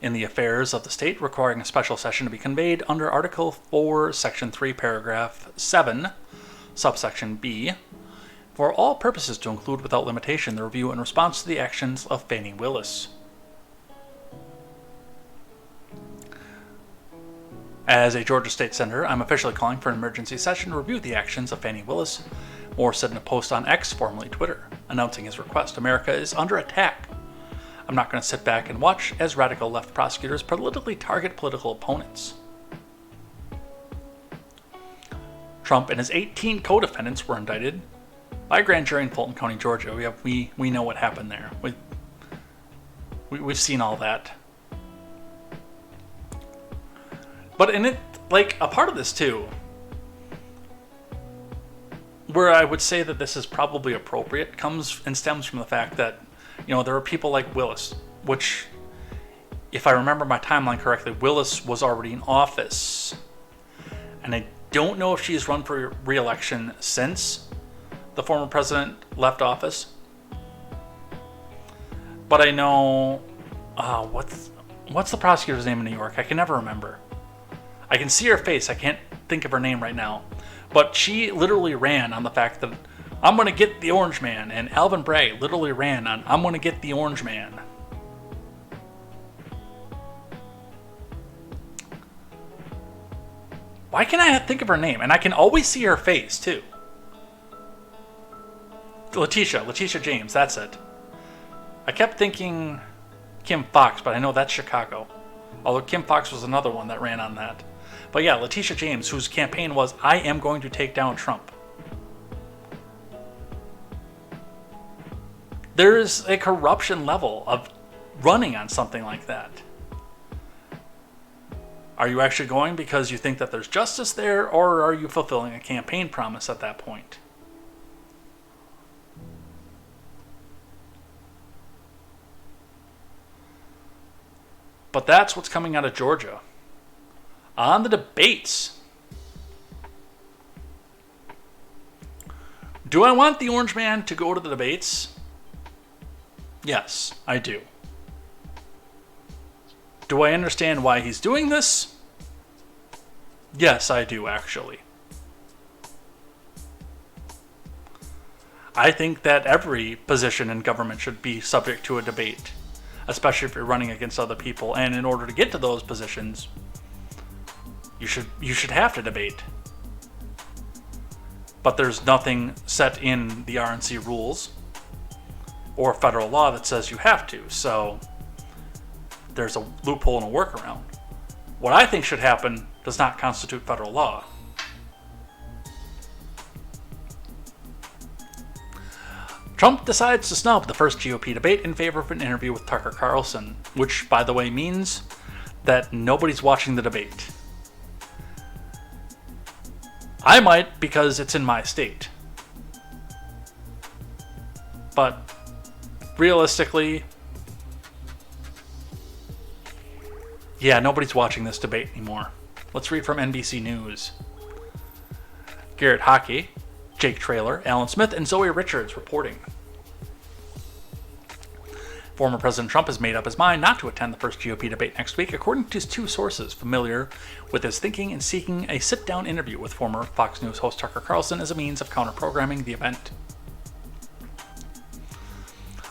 in the affairs of the state, requiring a special session to be convened under Article 4, Section 3, Paragraph 7, subsection B, for all purposes to include without limitation the review and response to the actions of Fani Willis. As a Georgia state senator, I'm officially calling for an emergency session to review the actions of Fani Willis, Moore said in a post on X, formerly Twitter, announcing his request. America is under attack. I'm not going to sit back and watch as radical left prosecutors politically target political opponents. Trump and his 18 co-defendants were indicted by a grand jury in Fulton County, Georgia. We know what happened there. We've seen all that. But in it, a part of this too, where I would say that this is probably appropriate, comes and stems from the fact that, there are people like Willis, which, if I remember my timeline correctly, Willis was already in office. And I don't know if she's run for re-election since, the former president left office. But I know, what's the prosecutor's name in New York? I can never remember. I can see her face. I can't think of her name right now. But she literally ran on the fact that I'm going to get the Orange Man. And Alvin Bragg literally ran on I'm going to get the Orange Man. Why can't I think of her name? And I can always see her face, too. Letitia James, that's it. I kept thinking Kim Fox, but I know that's Chicago. Although Kim Fox was another one that ran on that. But yeah, Letitia James, whose campaign was, I am going to take down Trump. There's a corruption level of running on something like that. Are you actually going because you think that there's justice there, or are you fulfilling a campaign promise at that point? But that's what's coming out of Georgia. On the debates. Do I want the Orange Man to go to the debates? Yes, I do. Do I understand why he's doing this? Yes, I do, actually. I think that every position in government should be subject to a debate, especially if you're running against other people. And in order to get to those positions, you should have to debate. But there's nothing set in the RNC rules or federal law that says you have to. So there's a loophole and a workaround. What I think should happen does not constitute federal law. Trump decides to snub the first GOP debate in favor of an interview with Tucker Carlson, which, by the way, means that nobody's watching the debate. I might, because it's in my state. But realistically, yeah, nobody's watching this debate anymore. Let's read from NBC News. Garrett Hockey, Jake Traylor, Alan Smith, and Zoe Richards reporting. Former President Trump has made up his mind not to attend the first GOP debate next week, according to two sources familiar with his thinking and seeking a sit-down interview with former Fox News host Tucker Carlson as a means of counter-programming the event.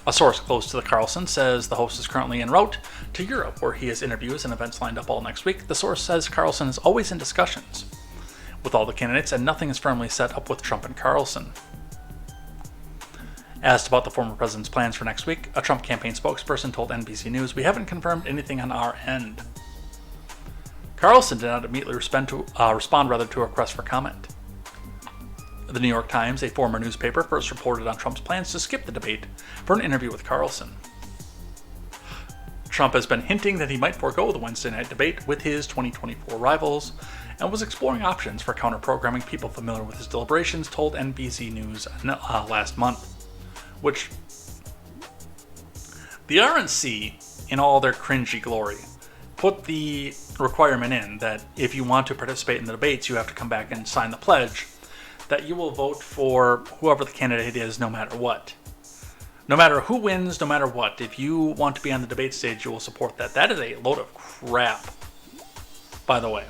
A source close to the Carlson says the host is currently en route to Europe, where he has interviews and events lined up all next week. The source says Carlson is always in discussions with all the candidates, and nothing is firmly set up with Trump and Carlson. Asked about the former president's plans for next week, a Trump campaign spokesperson told NBC News, "We haven't confirmed anything on our end." Carlson did not immediately respond to a request for comment. The New York Times, a former newspaper, first reported on Trump's plans to skip the debate for an interview with Carlson. Trump has been hinting that he might forego the Wednesday night debate with his 2024 rivals and was exploring options for counter-programming. People familiar with his deliberations told NBC News last month, which the RNC, in all their cringy glory, put the requirement in that if you want to participate in the debates, you have to come back and sign the pledge that you will vote for whoever the candidate is, no matter what. No matter who wins, no matter what. If you want to be on the debate stage, you will support that. That is a load of crap, by the way.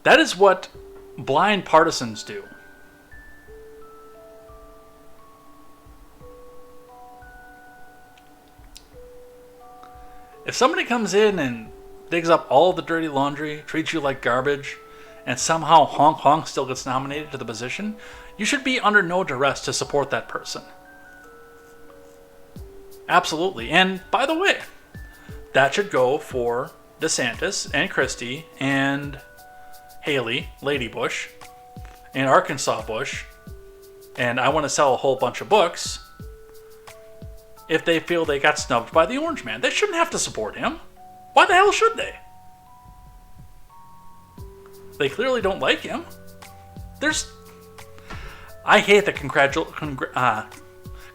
That is what blind partisans do. If somebody comes in and digs up all the dirty laundry, treats you like garbage, and somehow Honk Honk still gets nominated to the position, you should be under no duress to support that person. Absolutely. And by the way, that should go for DeSantis and Christie and Haley, Lady Bush, and Arkansas Bush, and I want to sell a whole bunch of books. If they feel they got snubbed by the Orange Man, they shouldn't have to support him. Why the hell should they? They clearly don't like him. I hate the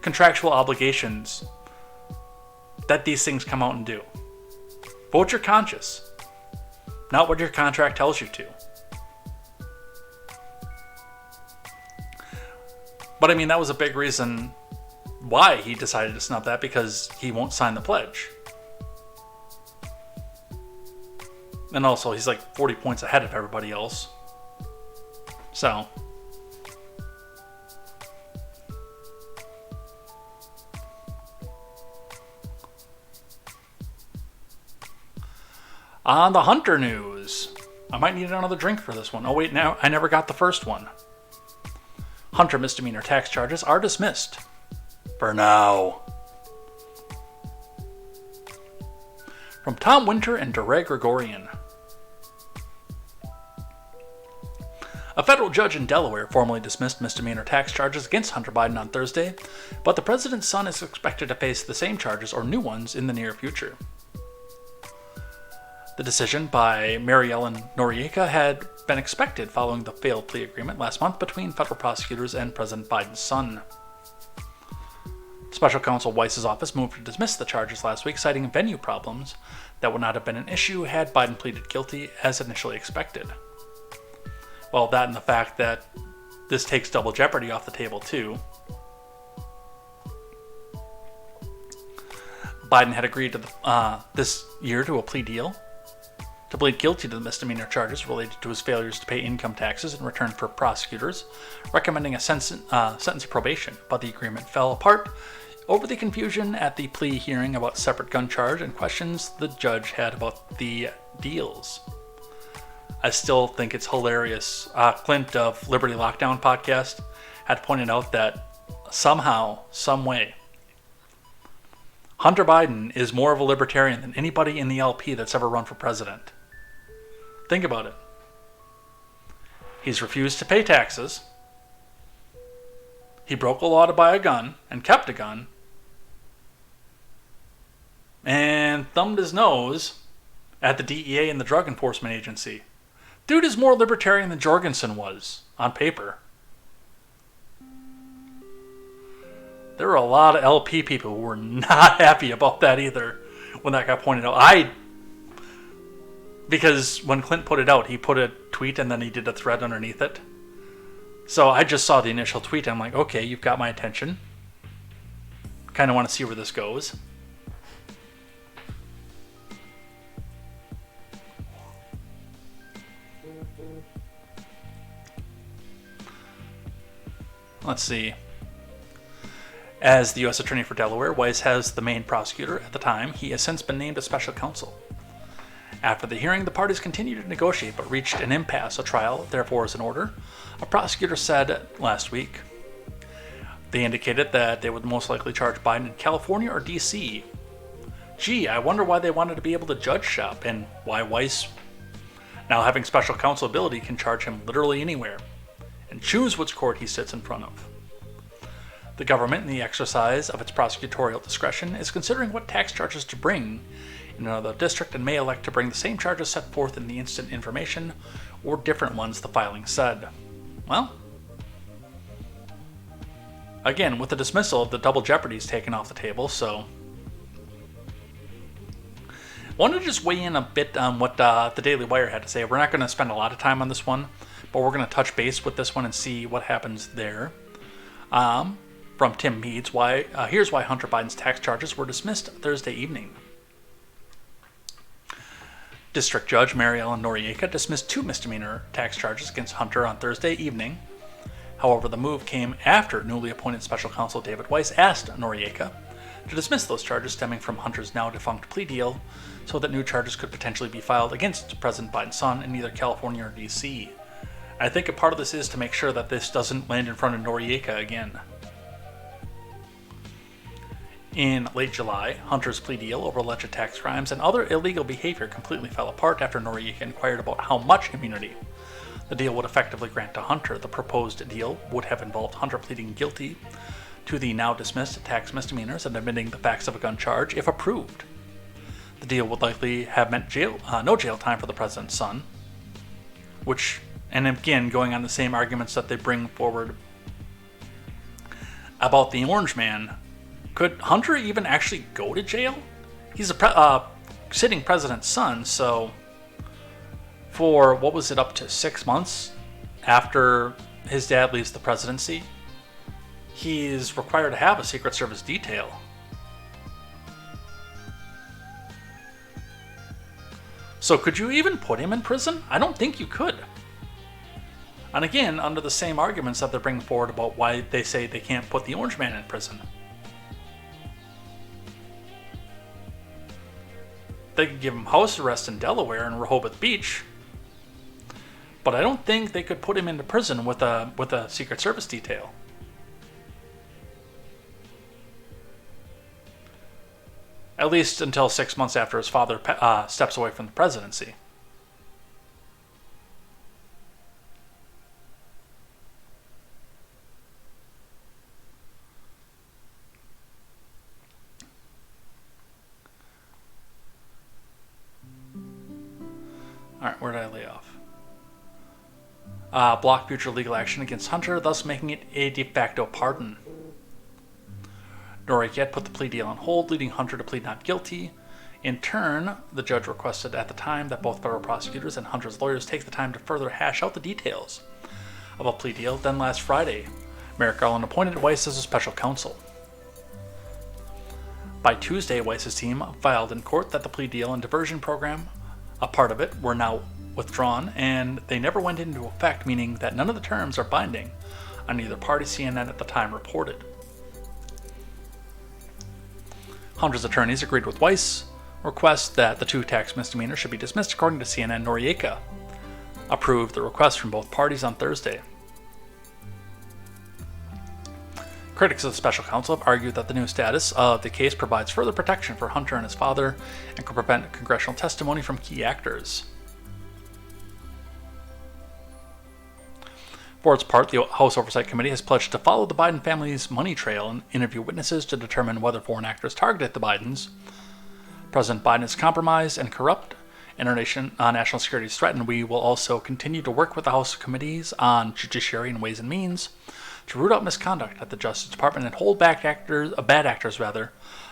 contractual obligations that these things come out and do. Vote your conscience, not what your contract tells you to. But I mean, that was a big reason why he decided to snub that, because he won't sign the pledge. And also, he's like 40 points ahead of everybody else. So. On the Hunter news. I might need another drink for this one. Oh wait, now I never got the first one. Hunter misdemeanor tax charges are dismissed. For now. From Tom Winter and DeRay Gregorian. A federal judge in Delaware formally dismissed misdemeanor tax charges against Hunter Biden on Thursday, but the president's son is expected to face the same charges or new ones in the near future. The decision by Mary Ellen Noriega had been expected following the failed plea agreement last month between federal prosecutors and President Biden's son. Special counsel Weiss's office moved to dismiss the charges last week, citing venue problems that would not have been an issue had Biden pleaded guilty as initially expected. Well, that and the fact that this takes double jeopardy off the table, too. Biden had agreed to this year to a plea deal to plead guilty to the misdemeanor charges related to his failures to pay income taxes in return for prosecutors recommending a sentence of probation, but the agreement fell apart over the confusion at the plea hearing about separate gun charge and questions the judge had about the deals. I still think it's hilarious. Clint of Liberty Lockdown podcast had pointed out that somehow, some way, Hunter Biden is more of a libertarian than anybody in the LP that's ever run for president. Think about it. He's refused to pay taxes. He broke a law to buy a gun and kept a gun. And thumbed his nose at the DEA and the Drug Enforcement Agency. Dude is more libertarian than Jorgensen was, on paper. There were a lot of LP people who were not happy about that either when that got pointed out. Because when Clint put it out, he put a tweet and then he did a thread underneath it. So I just saw the initial tweet and I'm like, okay, you've got my attention. Kind of want to see where this goes. Let's see. As the U.S. Attorney for Delaware, Weiss has the main prosecutor at the time. He has since been named a special counsel. After the hearing, the parties continued to negotiate but reached an impasse. A trial, therefore, is in order, a prosecutor said last week. They indicated that they would most likely charge Biden in California or D.C. Gee, I wonder why they wanted to be able to judge shop, and why Weiss, now having special counsel ability, can charge him literally anywhere and choose which court he sits in front of. The government, in the exercise of its prosecutorial discretion, is considering what tax charges to bring in another district and may elect to bring the same charges set forth in the instant information or different ones, the filing said. Well, again, with the dismissal, the double jeopardy is taken off the table, so I wanted to just weigh in a bit on what the Daily Wire had to say. We're not going to spend a lot of time on this one, but we're going to touch base with this one and see what happens there. From Tim Meads, here's why Hunter Biden's tax charges were dismissed Thursday evening. District Judge Mary Ellen Noriega dismissed 2 misdemeanor tax charges against Hunter on Thursday evening. However, the move came after newly appointed special counsel David Weiss asked Noriega to dismiss those charges stemming from Hunter's now defunct plea deal so that new charges could potentially be filed against President Biden's son in either California or D.C. I think a part of this is to make sure that this doesn't land in front of Noriega again. In late July, Hunter's plea deal over alleged tax crimes and other illegal behavior completely fell apart after Noriega inquired about how much immunity the deal would effectively grant to Hunter. The proposed deal would have involved Hunter pleading guilty to the now dismissed tax misdemeanors and admitting the facts of a gun charge if approved. The deal would likely have meant no jail time for the president's son, which, and again, going on the same arguments that they bring forward about the Orange Man, could Hunter even actually go to jail? He's a sitting president's son, so for, what was it, up to 6 months after his dad leaves the presidency? he's required to have a Secret Service detail. So could you even put him in prison? I don't think you could. And again, under the same arguments that they're bringing forward about why they say they can't put the Orange Man in prison. They could give him house arrest in Delaware and Rehoboth Beach, but I don't think they could put him into prison with a Secret Service detail. At least until 6 months after his father steps away from the presidency. Alright, where did I lay off? Block future legal action against Hunter, thus making it a de facto pardon. Noriega had put the plea deal on hold, leading Hunter to plead not guilty. In turn, the judge requested at the time that both federal prosecutors and Hunter's lawyers take the time to further hash out the details of a plea deal. Then last Friday, Merrick Garland appointed Weiss as a special counsel. By Tuesday, Weiss's team filed in court that the plea deal and diversion program, a part of it, were now withdrawn, and they never went into effect, meaning that none of the terms are binding on either party, CNN at the time reported. Hunter's attorneys agreed with Weiss' request that the two tax misdemeanors should be dismissed. According to CNN, Noriega approved the request from both parties on Thursday. Critics of the special counsel have argued that the new status of the case provides further protection for Hunter and his father and could prevent congressional testimony from key actors. For its part, the House Oversight Committee has pledged to follow the Biden family's money trail and interview witnesses to determine whether foreign actors targeted the Bidens. President Biden is compromised and corrupt, and our national security is threatened. We will also continue to work with the House committees on Judiciary and Ways and Means to root out misconduct at the Justice Department and hold bad actors,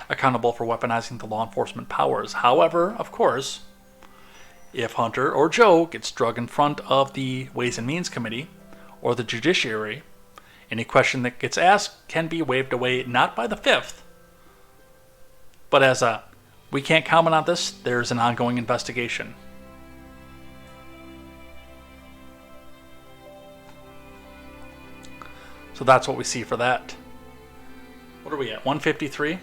accountable for weaponizing the law enforcement powers. However, of course, if Hunter or Joe gets drug in front of the Ways and Means Committee or the Judiciary, any question that gets asked can be waved away not by the 5th, but as a, we can't comment on this, there's an ongoing investigation. So that's what we see for that. What are we at? 153?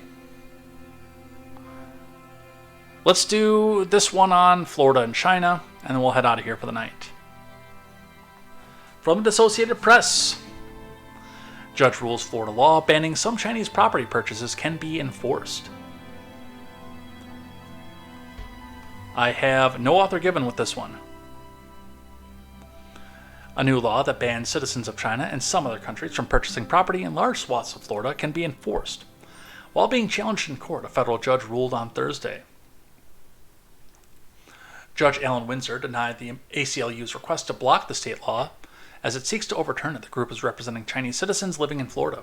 Let's do this one on Florida and China, and then we'll head out of here for the night. From the Associated Press, judge rules Florida law banning some Chinese property purchases can be enforced. I have no author given with this one. A new law that bans citizens of China and some other countries from purchasing property in large swaths of Florida can be enforced. While being challenged in court, a federal judge ruled on Thursday. Judge Alan Windsor denied the ACLU's request to block the state law as it seeks to overturn it. The group is representing Chinese citizens living in Florida.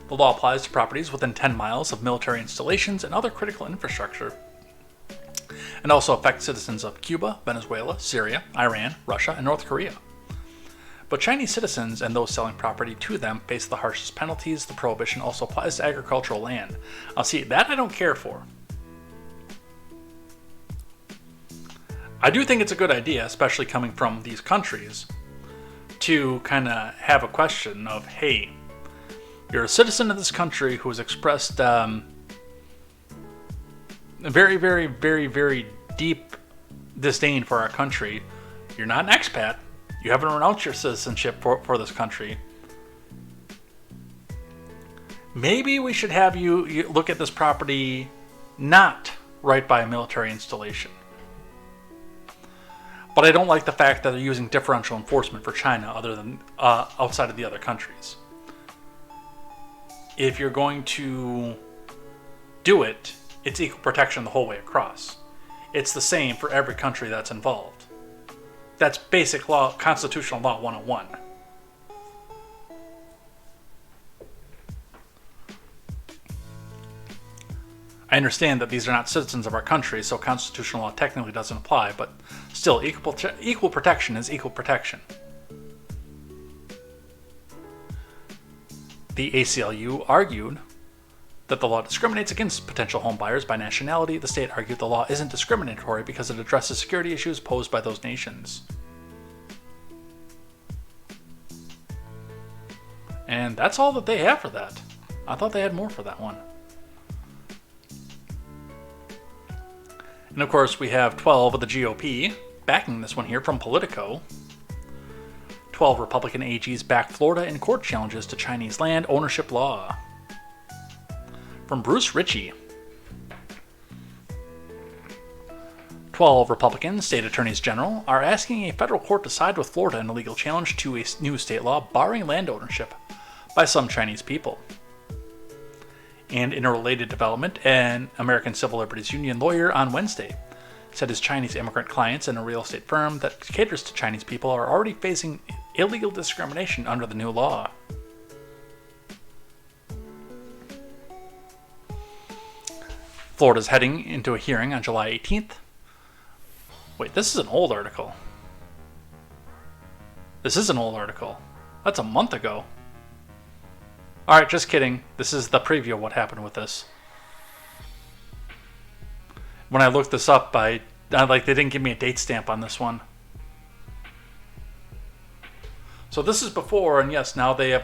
The law applies to properties within 10 miles of military installations and other critical infrastructure, and also affects citizens of Cuba, Venezuela, Syria, Iran, Russia, and North Korea. But Chinese citizens and those selling property to them face the harshest penalties. The prohibition also applies to agricultural land. I'll see, that I don't care for. I do think it's a good idea, especially coming from these countries, to kind of have a question of, hey, you're a citizen of this country who has expressed a very, very, very, very deep disdain for our country. You're not an expat. You haven't renounced your citizenship for this country. Maybe we should have you look at this property not right by a military installation. But I don't like the fact that they're using differential enforcement for China other than outside of the other countries. If you're going to do it, it's equal protection the whole way across. It's the same for every country that's involved. That's basic law, constitutional law 101. I understand that these are not citizens of our country, so constitutional law technically doesn't apply, but still, equal protection is equal protection. The ACLU argued that the law discriminates against potential home buyers by nationality. The state argued the law isn't discriminatory because it addresses security issues posed by those nations. And that's all that they have for that. I thought they had more for that one. And of course, we have 12 of the GOP backing this one here from Politico. 12 Republican AGs back Florida in court challenges to Chinese land ownership law. From Bruce Ritchie. 12 Republican state attorneys general are asking a federal court to side with Florida in a legal challenge to a new state law barring land ownership by some Chinese people. And in a related development, an American Civil Liberties Union lawyer on Wednesday said his Chinese immigrant clients in a real estate firm that caters to Chinese people are already facing illegal discrimination under the new law. Florida's heading into a hearing on July 18th. Wait, this is an old article. This is an old article. That's a month ago. Alright, just kidding. This is the preview of what happened with this. When I looked this up, they didn't give me a date stamp on this one. So this is before, and yes, now they have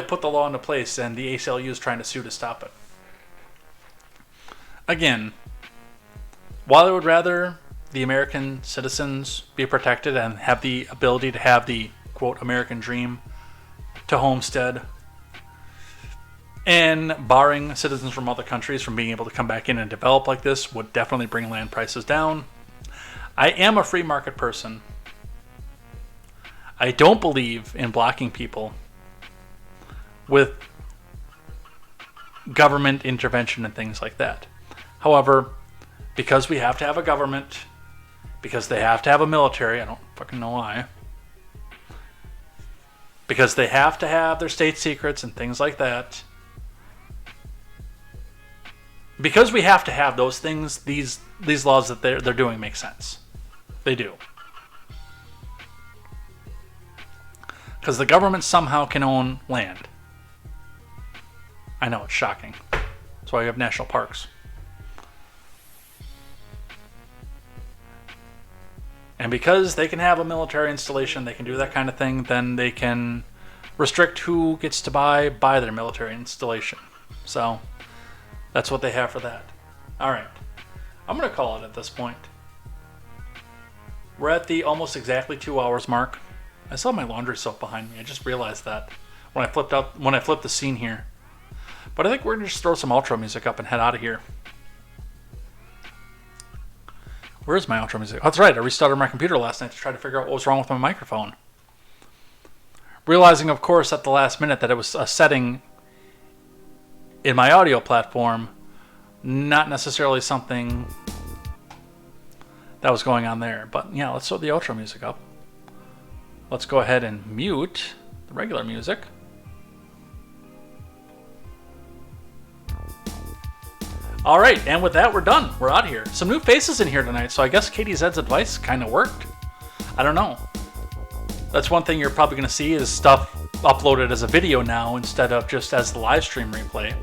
put the law into place, and the ACLU is trying to sue to stop it. Again, while I would rather the American citizens be protected and have the ability to have the quote American dream to homestead, and barring citizens from other countries from being able to come back in and develop like this would definitely bring land prices down. I am a free market person. I don't believe in blocking people with government intervention and things like that. However, because we have to have a government, because they have to have a military, I don't fucking know why, because they have to have their state secrets and things like that, because we have to have those things, these laws that they're doing make sense. They do. Because the government somehow can own land. I know, it's shocking. That's why you have national parks. And because they can have a military installation, they can do that kind of thing, then they can restrict who gets to buy their military installation. So, that's what they have for that. Alright. I'm going to call it at this point. We're at the almost exactly 2 hours mark. I saw my laundry soap behind me. I just realized that when I flipped the scene here. But I think we're going to just throw some outro music up and head out of here. Where's my outro music? Oh, that's right. I restarted my computer last night to try to figure out what was wrong with my microphone. Realizing, of course, at the last minute that it was a setting in my audio platform, not necessarily something that was going on there. But yeah, let's throw the outro music up. Let's go ahead and mute the regular music. Alright, and with that, we're done. We're out of here. Some new faces in here tonight, so I guess KTZed's advice kind of worked. I don't know. That's one thing you're probably going to see is stuff uploaded as a video now instead of just as the live stream replay.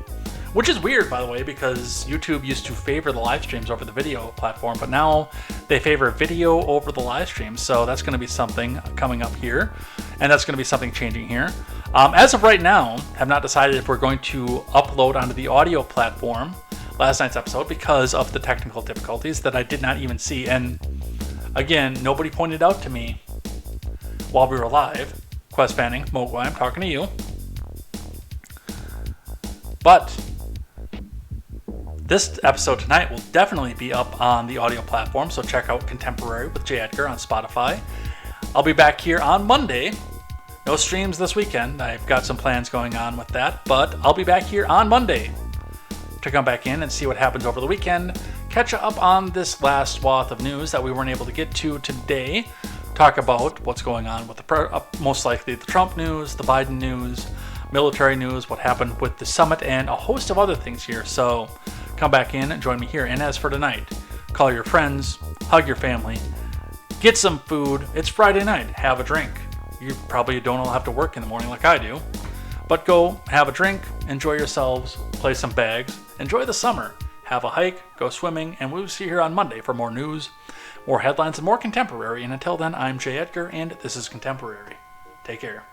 Which is weird, by the way, because YouTube used to favor the live streams over the video platform, but now they favor video over the live stream, so that's going to be something coming up here, and that's going to be something changing here. As of right now, have not decided if we're going to upload onto the audio platform last night's episode because of the technical difficulties that I did not even see, and again, nobody pointed out to me while we were live. Quest Fanning, Mogwai, I'm talking to you. But this episode tonight will definitely be up on the audio platform, so check out Contemporary with J. Edgar on Spotify. I'll be back here on Monday. No streams this weekend. I've got some plans going on with that, but I'll be back here on Monday to come back in and see what happens over the weekend. Catch up on this last swath of news that we weren't able to get to today. Talk about what's going on with most likely the Trump news, the Biden news, military news, what happened with the summit, and a host of other things here. So come back in and join me here. And as for tonight, call your friends, hug your family, get some food. It's Friday night. Have a drink. You probably don't all have to work in the morning like I do. But go have a drink, enjoy yourselves, play some bags, enjoy the summer, have a hike, go swimming, and we'll see you here on Monday for more news, more headlines, and more contemporary. And until then, I'm Jay Edgar, and this is Contemporary. Take care.